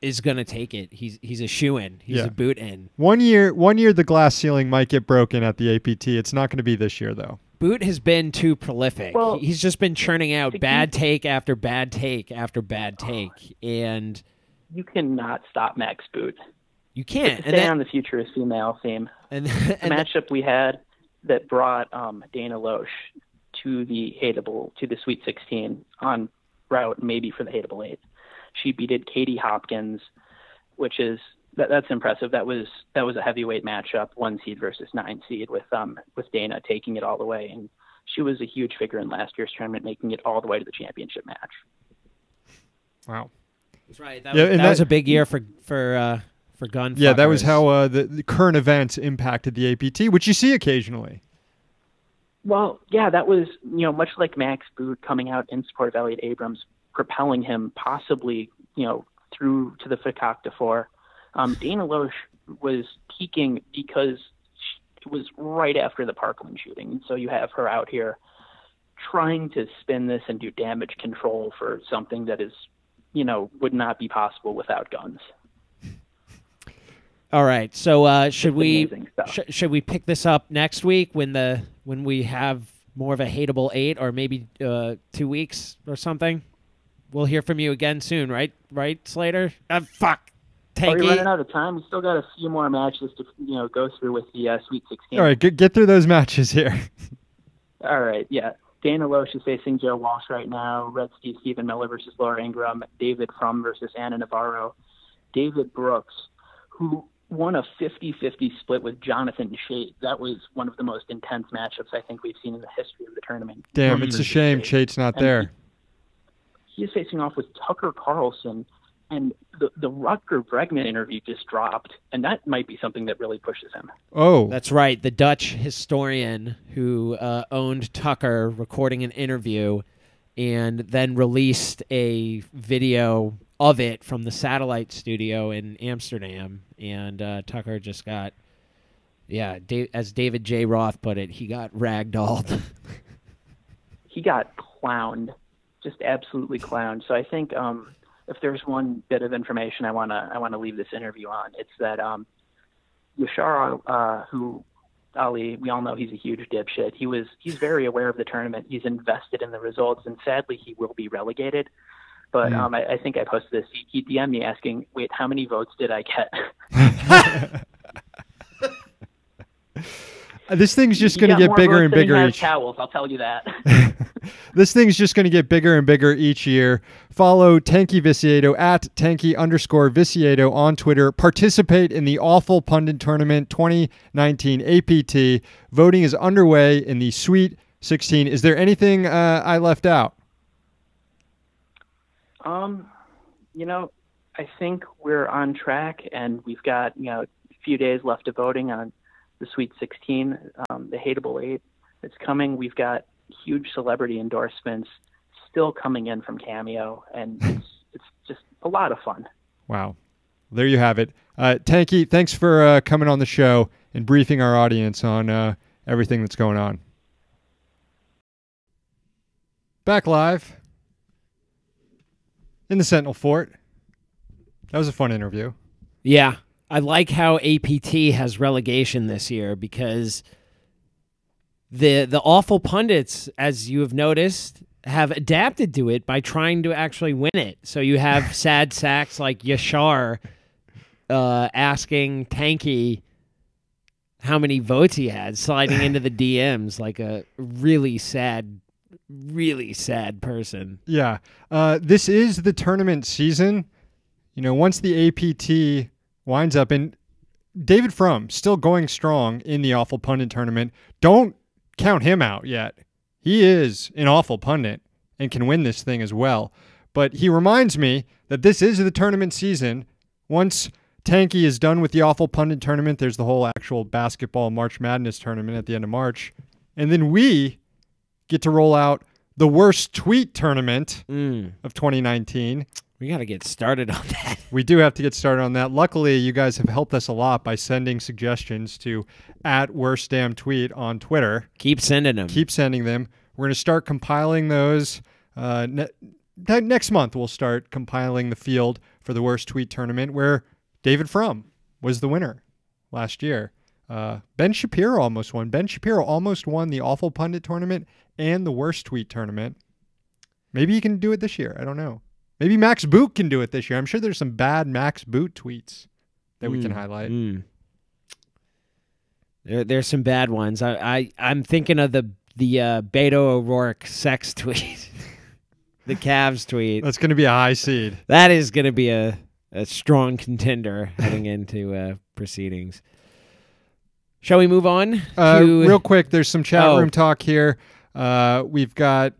is going to take it. He's a shoo-in. He's a Boot in. One year the glass ceiling might get broken at the APT. It's not going to be this year, though. Boot has been too prolific. Well, he's just been churning out bad take after bad take after bad take. And you cannot stop Max Boot. You can't. To stay on the future is female theme. And the matchup we had that brought Dana Loesch to the Sweet 16 on route maybe for the Hateable 8. She beated Katie Hopkins, which is that's impressive. That was a heavyweight matchup, 1 seed versus 9 seed, with Dana taking it all the way, and she was a huge figure in last year's tournament, making it all the way to the championship match. Wow, that's right. That was a big year for gun. Yeah, that was how the current events impacted the APT, which you see occasionally. Well, yeah, that was much like Max Boot coming out in support of Elliot Abrams, propelling him possibly, through to the Fakakta 4. Dana Loesch was peaking because it was right after the Parkland shooting. And so you have her out here trying to spin this and do damage control for something that is, would not be possible without guns. All right. So should we pick this up next week when we have more of a Hateable 8, or maybe 2 weeks or something? We'll hear from you again soon, right? Right, Slater? Fuck. Tanky. Are you running out of time? We still got a few more matches to go through with the Sweet 16. All right, get through those matches here. All right, yeah. Dana Loesch is facing Joe Walsh right now. Red Stephen Miller versus Laura Ingram. David Frum versus Anna Navarro. David Brooks, who won a 50-50 split with Jonathan Chait. That was one of the most intense matchups I think we've seen in the history of the tournament. Damn, it's a shame Chait's not there. He is facing off with Tucker Carlson, and the Rutger Bregman interview just dropped, and that might be something that really pushes him. Oh. That's right. The Dutch historian who owned Tucker recording an interview and then released a video of it from the satellite studio in Amsterdam, and Tucker just got, as David J. Roth put it, he got ragdolled. He got clowned. Just absolutely clowned. So I think if there's one bit of information I wanna leave this interview on, it's that Yashar, who Ali, we all know he's a huge dipshit. He's very aware of the tournament. He's invested in the results, and sadly he will be relegated. But I think I posted this. He DM'd me asking, "Wait, how many votes did I get?" This thing's just going to get bigger and bigger each. Towels, I'll tell you that. This thing's just going to get bigger and bigger each year. Follow Tanky Viciedo at Tanky_Viciedo on Twitter. Participate in the Awful Pundit Tournament 2019 APT. Voting is underway in the Sweet 16. Is there anything I left out? I think we're on track, and we've got a few days left of voting on the Sweet 16, the Hateable 8 that's coming. We've got huge celebrity endorsements still coming in from Cameo, and it's just a lot of fun. Wow. There you have it. Tanky, thanks for coming on the show and briefing our audience on everything that's going on. Back live in the Sentinel Fort. That was a fun interview. Yeah. I like how APT has relegation this year because the awful pundits, as you have noticed, have adapted to it by trying to actually win it. So you have sad sacks like Yashar asking Tanky how many votes he had, sliding into the DMs like a really sad person. Yeah. This is the tournament season. Once the APT winds up, and David Frum still going strong in the Awful Pundit tournament. Don't count him out yet. He is an awful pundit and can win this thing as well. But he reminds me that this is the tournament season. Once Tanky is done with the Awful Pundit tournament, there's the whole actual basketball March Madness tournament at the end of March. And then we get to roll out the worst tweet tournament of 2019. We got to get started on that. We do have to get started on that. Luckily, you guys have helped us a lot by sending suggestions to @worstdamntweet on Twitter. Keep sending them. Keep sending them. We're going to start compiling those. Next month, we'll start compiling the field for the worst tweet tournament, where David Frum was the winner last year. Ben Shapiro almost won. Ben Shapiro almost won the Awful Pundit tournament and the worst tweet tournament. Maybe he can do it this year. I don't know. Maybe Max Boot can do it this year. I'm sure there's some bad Max Boot tweets that we can highlight. There's some bad ones. I'm thinking of the Beto O'Rourke sex tweet, the Cavs tweet. That's going to be a high seed. That is going to be a strong contender heading into proceedings. Shall we move on? Real quick, there's some chat room talk here. We've got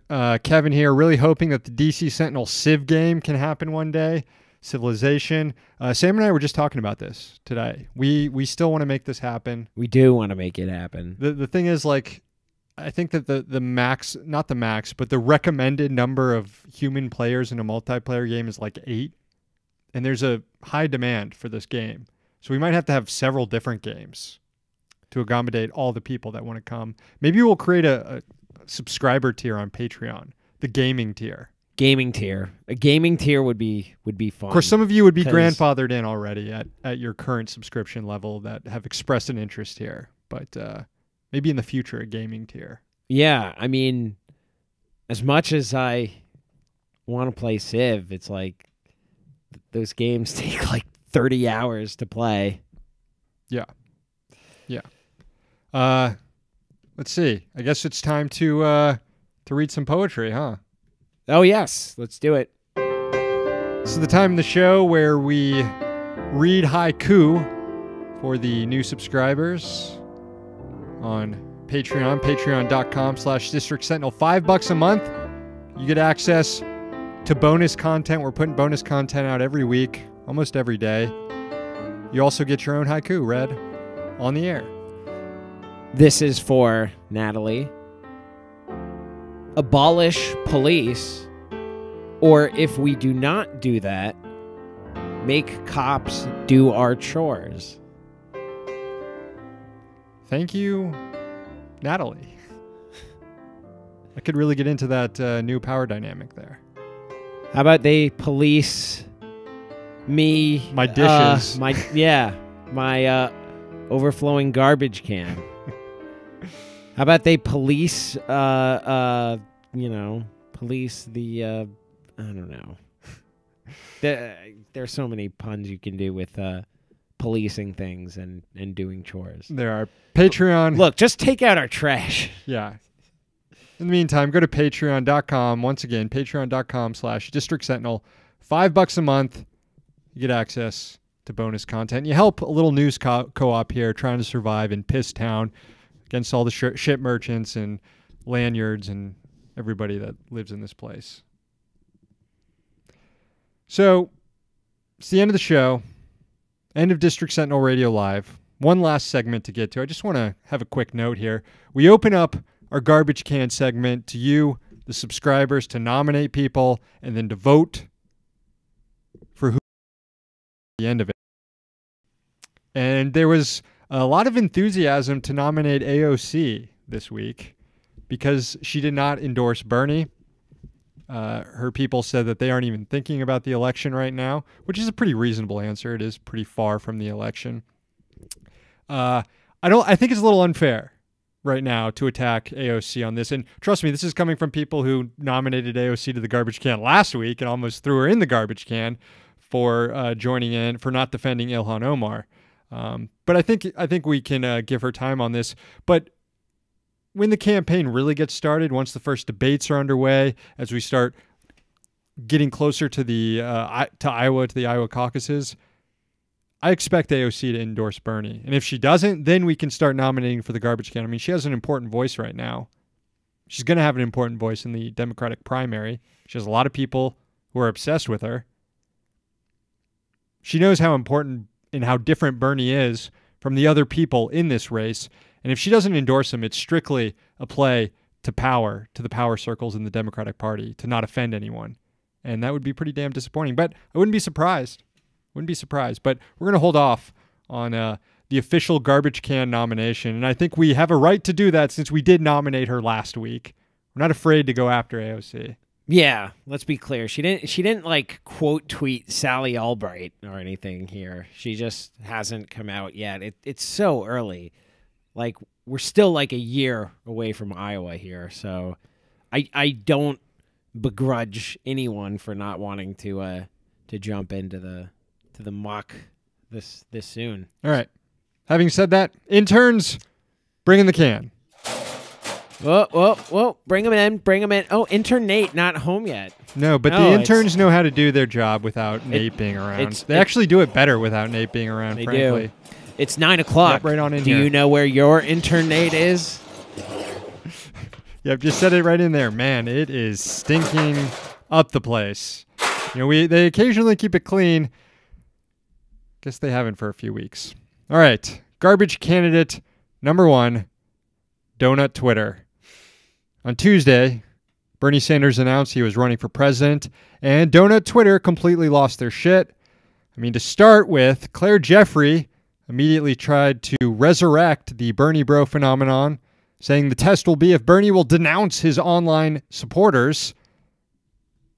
Kevin here really hoping that the DC Sentinel Civ game can happen one day. Civilization. Sam and I were just talking about this today. We still want to make this happen. We do want to make it happen. The thing is, like, I think that the max, not the max, but the recommended number of human players in a multiplayer game is like 8. And there's a high demand for this game. So we might have to have several different games to accommodate all the people that want to come. Maybe we'll create a subscriber tier on Patreon, the gaming tier. Gaming tier. A gaming tier would be fun. Of course, some of you would be grandfathered in already at your current subscription level that have expressed an interest here. But maybe in the future, a gaming tier. Yeah, I mean, as much as I want to play Civ, it's like those games take like 30 hours to play. Yeah. Let's see. I guess it's time to read some poetry, huh? Oh, yes. Let's do it. This is the time in the show where we read haiku for the new subscribers on Patreon, patreon.com/District Sentinel. $5 a month. You get access to bonus content. We're putting bonus content out every week, almost every day. You also get your own haiku read on the air. This is for Natalie. Abolish police, or if we do not do that, make cops do our chores. Thank you, Natalie. I could really get into that new power dynamic there. How about they police me? My dishes. My overflowing garbage can. How about they police, police the, I don't know. There's so many puns you can do with policing things and doing chores. There are. Patreon. Look, just take out our trash. Yeah. In the meantime, go to patreon.com. Once again, patreon.com/District Sentinel. $5 a month. You get access to bonus content. You help a little news co-op here trying to survive in Piss Town against all the ship merchants and lanyards and everybody that lives in this place. So, it's the end of the show. End of District Sentinel Radio Live. One last segment to get to. I just want to have a quick note here. We open up our garbage can segment to you, the subscribers, to nominate people and then to vote for who at the end of it. And there was a lot of enthusiasm to nominate AOC this week because she did not endorse Bernie. Her people said that they aren't even thinking about the election right now, which is a pretty reasonable answer. It is pretty far from the election. I think it's a little unfair right now to attack AOC on this. And trust me, this is coming from people who nominated AOC to the garbage can last week and almost threw her in the garbage can for joining in, for not defending Ilhan Omar. But I think we can give her time on this. But when the campaign really gets started, once the first debates are underway, as we start getting closer to the Iowa caucuses, I expect AOC to endorse Bernie. And if she doesn't, then we can start nominating for the garbage can. I mean, she has an important voice right now. She's going to have an important voice in the Democratic primary. She has a lot of people who are obsessed with her. She knows how important and how different Bernie is from the other people in this race. And if she doesn't endorse him, it's strictly a play to power, to the power circles in the Democratic Party, to not offend anyone. And that would be pretty damn disappointing. But I wouldn't be surprised. But we're going to hold off on the official garbage can nomination. And I think we have a right to do that since we did nominate her last week. We're not afraid to go after AOC. Yeah, let's be clear. She didn't like quote tweet Sally Albright or anything here. She just hasn't come out yet. It's so early. Like, we're still like a year away from Iowa here. So I don't begrudge anyone for not wanting to jump into the muck this soon. All right. Having said that, interns, bring in the can. Whoa. Bring them in. Oh, intern Nate, not home yet. No, but the interns know how to do their job without Nate being around. They actually do it better without Nate being around, they frankly. Do. It's 9 o'clock. Yep, right on in Do here. you know where your intern Nate is? Yep, just said it right in there. Man, it is stinking up the place. You know, they occasionally keep it clean. Guess they haven't for a few weeks. All right, garbage candidate number 1, Donut Twitter. On Tuesday, Bernie Sanders announced he was running for president, and Donut Twitter completely lost their shit. I mean, to start with, Claire Jeffrey immediately tried to resurrect the Bernie bro phenomenon, saying the test will be if Bernie will denounce his online supporters.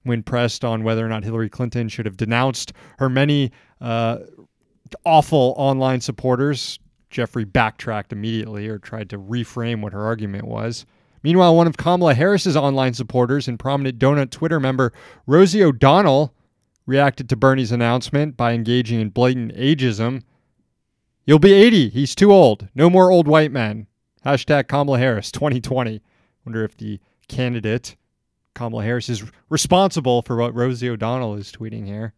When pressed on whether or not Hillary Clinton should have denounced her many awful online supporters, Jeffrey backtracked immediately or tried to reframe what her argument was. Meanwhile, one of Kamala Harris's online supporters and prominent Donut Twitter member, Rosie O'Donnell, reacted to Bernie's announcement by engaging in blatant ageism. You'll be 80. He's too old. No more old white men. Hashtag Kamala Harris 2020. Wonder if the candidate, Kamala Harris, is responsible for what Rosie O'Donnell is tweeting here.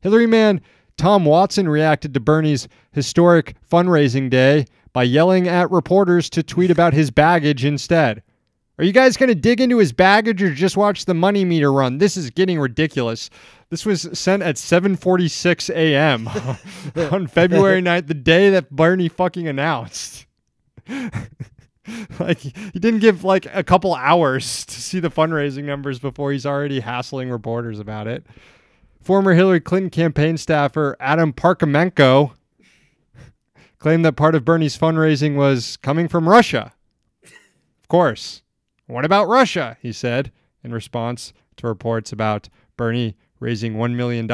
Hillary man Tom Watson reacted to Bernie's historic fundraising day by yelling at reporters to tweet about his baggage instead. Are you guys going to dig into his baggage or just watch the money meter run? This is getting ridiculous. This was sent at 7:46 a.m. on February 9th, the day that Bernie fucking announced. Like, he didn't give like a couple hours to see the fundraising numbers before he's already hassling reporters about it. Former Hillary Clinton campaign staffer Adam Parkhomenko claimed that part of Bernie's fundraising was coming from Russia. Of course. What about Russia? He said in response to reports about Bernie raising $1 million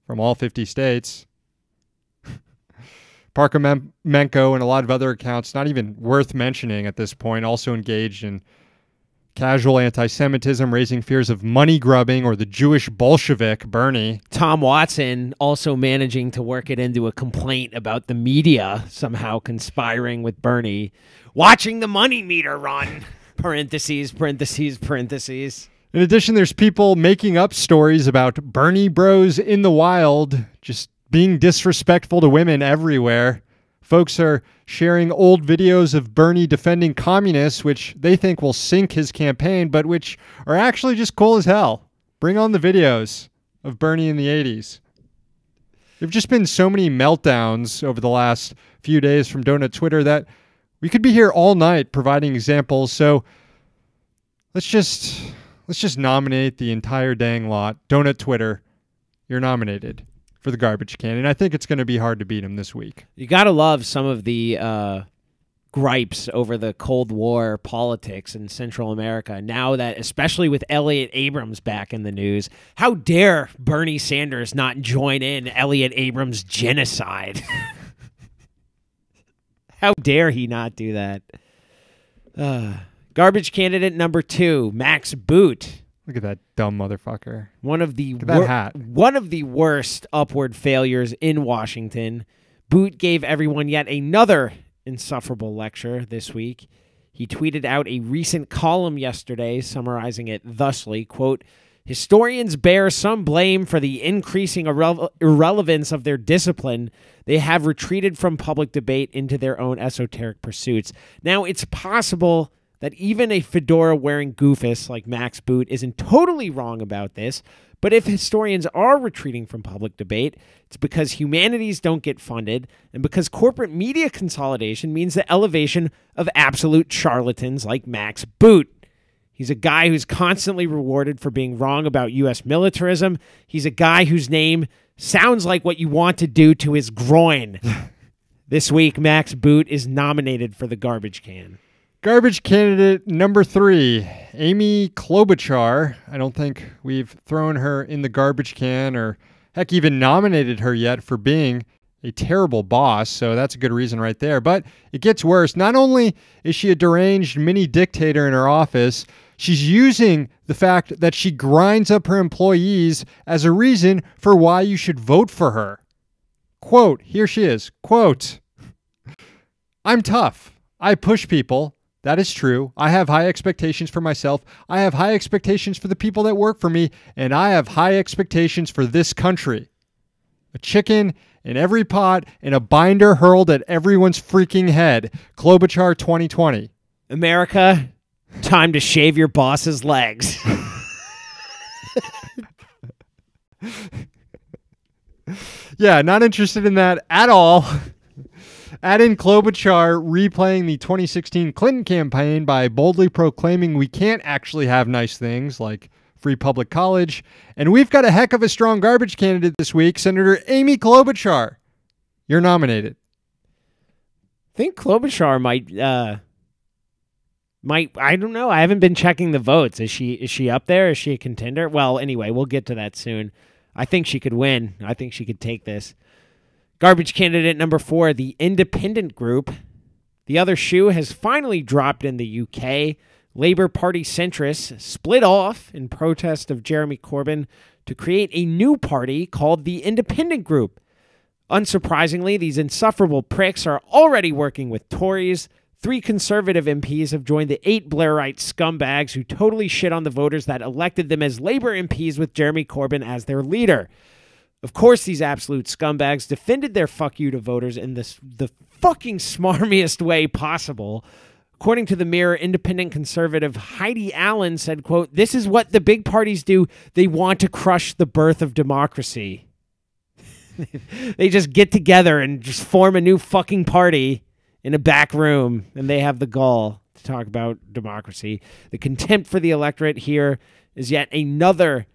from all 50 states. Parkhomenko and a lot of other accounts, not even worth mentioning at this point, also engaged in casual anti-Semitism, raising fears of money grubbing or the Jewish Bolshevik Bernie. Tom Watson also managing to work it into a complaint about the media somehow conspiring with Bernie, watching the money meter run. Parentheses. In addition, there's people making up stories about Bernie bros in the wild, just being disrespectful to women everywhere. Folks are sharing old videos of Bernie defending communists, which they think will sink his campaign, but which are actually just cool as hell. Bring on the videos of Bernie in the 80s. There have just been so many meltdowns over the last few days from Donut Twitter that we could be here all night providing examples. So let's just nominate the entire dang lot. Donut Twitter, you're nominated for the garbage can, and I think it's going to be hard to beat him this week. You got to love some of the gripes over the Cold War politics in Central America. Now that, especially with Elliott Abrams back in the news, how dare Bernie Sanders not join in Elliott Abrams' genocide? How dare he not do that? Garbage candidate number 2, Max Boot. Look at that dumb motherfucker. One of the worst upward failures in Washington. Boot gave everyone yet another insufferable lecture this week. He tweeted out a recent column yesterday summarizing it thusly, quote, Historians bear some blame for the increasing irrelevance of their discipline. They have retreated from public debate into their own esoteric pursuits. Now, it's possible that even a fedora-wearing goofus like Max Boot isn't totally wrong about this, but if historians are retreating from public debate, it's because humanities don't get funded and because corporate media consolidation means the elevation of absolute charlatans like Max Boot. He's a guy who's constantly rewarded for being wrong about U.S. militarism. He's a guy whose name sounds like what you want to do to his groin. This week, Max Boot is nominated for the garbage can. Garbage candidate number 3, Amy Klobuchar. I don't think we've thrown her in the garbage can or heck even nominated her yet for being a terrible boss, so that's a good reason right there. But it gets worse. Not only is she a deranged mini dictator in her office, she's using the fact that she grinds up her employees as a reason for why you should vote for her. Quote, here she is, quote, I'm tough. I push people. That is true. I have high expectations for myself. I have high expectations for the people that work for me, and I have high expectations for this country. A chicken in every pot and a binder hurled at everyone's freaking head. Klobuchar 2020. America, time to shave your boss's legs. Yeah, not interested in that at all. Add in Klobuchar replaying the 2016 Clinton campaign by boldly proclaiming we can't actually have nice things like free public college. And we've got a heck of a strong garbage candidate this week, Senator Amy Klobuchar. You're nominated. I think Klobuchar might, I don't know. I haven't been checking the votes. Is she up there? Is she a contender? Well, anyway, we'll get to that soon. I think she could win. I think she could take this. Garbage candidate number 4, the Independent Group. The other shoe has finally dropped in the UK. Labour Party centrists split off in protest of Jeremy Corbyn to create a new party called the Independent Group. Unsurprisingly, these insufferable pricks are already working with Tories. 3 Conservative MPs have joined the 8 Blairite scumbags who totally shit on the voters that elected them as Labour MPs with Jeremy Corbyn as their leader. Of course, these absolute scumbags defended their fuck you to voters in the fucking smarmiest way possible. According to the Mirror, independent conservative Heidi Allen said, quote, this is what the big parties do. They want to crush the birth of democracy. They just get together and just form a new fucking party in a back room, and they have the gall to talk about democracy. The contempt for the electorate here is yet another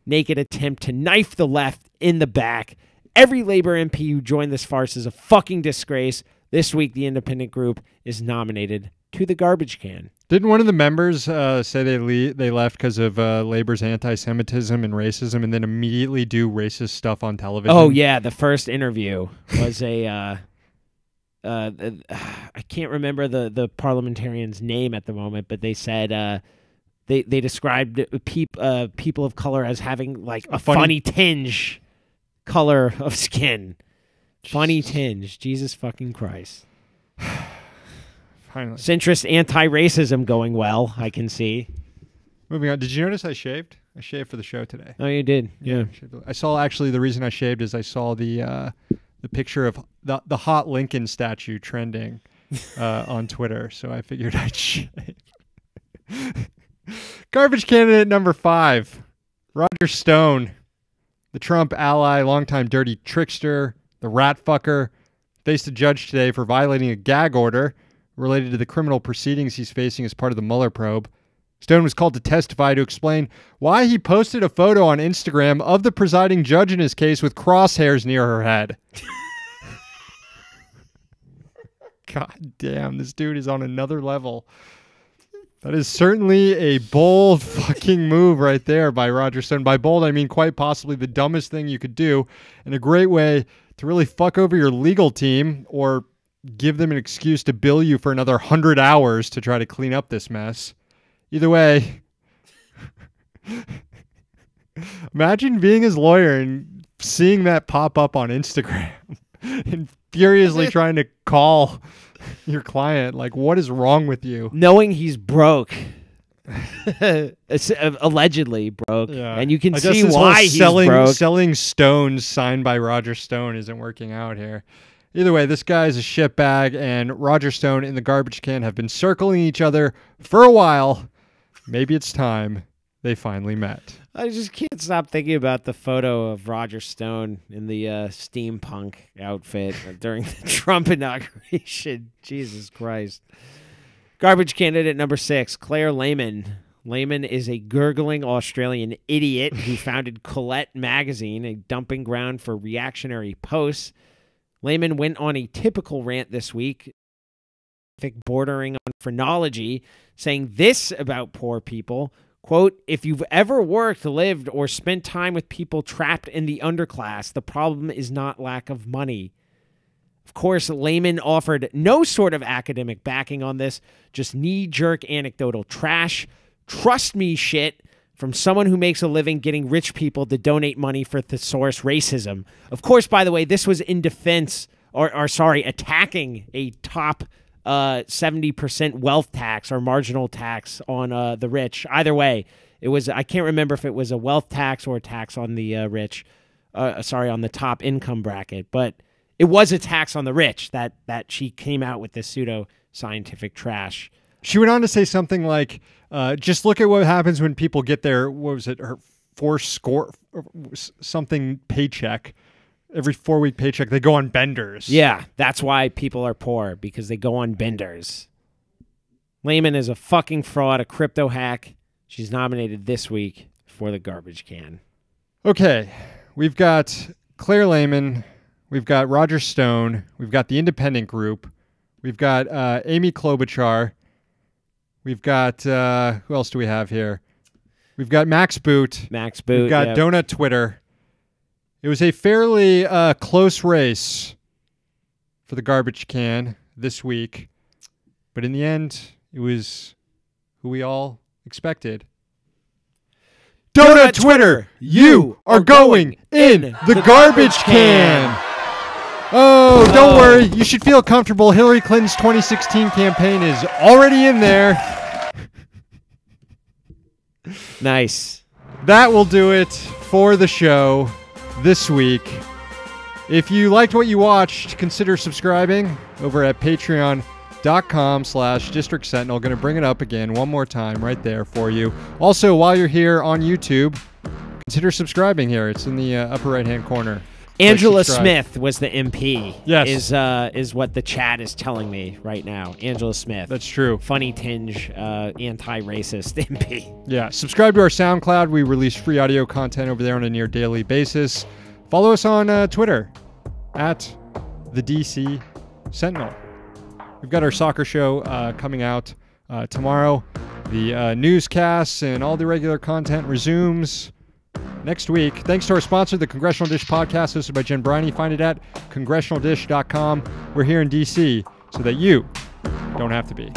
naked attempt to knife the left in the back. Every Labour MP who joined this farce is a fucking disgrace. This week, the Independent Group is nominated to the garbage can. Didn't one of the members say they left because of Labour's anti-Semitism and racism and then immediately do racist stuff on television? Oh, yeah. The first interview was a... I can't remember the parliamentarian's name at the moment, but they said... They described people of color as having like a funny tinge color of skin. Funny tinge. Jesus fucking Christ. Finally. Centrist anti-racism going well, I can see. Moving on. Did you notice I shaved? I shaved for the show today. Oh, you did? Yeah. I saw, actually, the reason I shaved is I saw the picture of the hot Lincoln statue trending on Twitter, so I figured I'd shave. Garbage candidate number 5, Roger Stone, the Trump ally, longtime dirty trickster, the rat fucker, faced a judge today for violating a gag order related to the criminal proceedings he's facing as part of the Mueller probe. Stone was called to testify to explain why he posted a photo on Instagram of the presiding judge in his case with crosshairs near her head. God damn, this dude is on another level. That is certainly a bold fucking move right there by Roger Stone. By bold, I mean quite possibly the dumbest thing you could do and a great way to really fuck over your legal team or give them an excuse to bill you for another 100 hours to try to clean up this mess. Either way, imagine being his lawyer and seeing that pop up on Instagram and furiously trying to call your client. Like, what is wrong with you? Knowing he's broke Allegedly broke. Yeah. And you can I guess see this whole why he's broke. selling stones signed by Roger Stone isn't working out here. Either way, this guy's a shitbag, and Roger Stone in the garbage can have been circling each other for a while. Maybe it's time they finally met. I just can't stop thinking about the photo of Roger Stone in the steampunk outfit during the Trump inauguration. Jesus Christ. Garbage candidate number 6, Claire Lehman. Lehman is a gurgling Australian idiot who founded Colette magazine, a dumping ground for reactionary posts. Lehman went on a typical rant this week, bordering on phrenology, saying this about poor people, quote, "If you've ever worked, lived, or spent time with people trapped in the underclass, the problem is not lack of money." Of course, Lehman offered no sort of academic backing on this, just knee-jerk anecdotal trash, trust me shit, from someone who makes a living getting rich people to donate money for thesaurus racism. Of course, by the way, this was in defense, attacking a top 70% wealth tax or marginal tax on the rich. Either way, it was, I can't remember if it was a wealth tax or a tax on the rich, on the top income bracket, but it was a tax on the rich that she came out with this pseudo-scientific trash. She went on to say something like, just look at what happens when people get their, her 4 score something paycheck. Every 4-week paycheck, they go on benders. Yeah, that's why people are poor, because they go on benders. Lehman is a fucking fraud, a crypto hack. She's nominated this week for the garbage can. Okay, we've got Claire Lehman, we've got Roger Stone, we've got the Independent Group, we've got Amy Klobuchar, we've got, who else do we have here? We've got Max Boot. We've got Donut Twitter. It was a fairly close race for the garbage can this week. But in the end, it was who we all expected. Donut Twitter, you are going in the garbage can. Oh, don't worry. You should feel comfortable. Hillary Clinton's 2016 campaign is already in there. Nice. That will do it for the show this week. If you liked what you watched, consider subscribing over at patreon.com/District Sentinel. Going to bring it up again one more time right there for you. Also, while you're here on YouTube, consider subscribing here. It's in the upper right-hand corner. Angela Smith was the MP. Yes. Is what the chat is telling me right now. Angela Smith. That's true. Funny tinge, anti-racist MP. Yeah. Subscribe to our SoundCloud. We release free audio content over there on a near daily basis. Follow us on Twitter at the DC Sentinel. We've got our soccer show coming out tomorrow. The newscasts and all the regular content resumes next week. Thanks to our sponsor, the Congressional Dish Podcast, hosted by Jen Briney. Find it at congressionaldish.com. We're here in DC so that you don't have to be.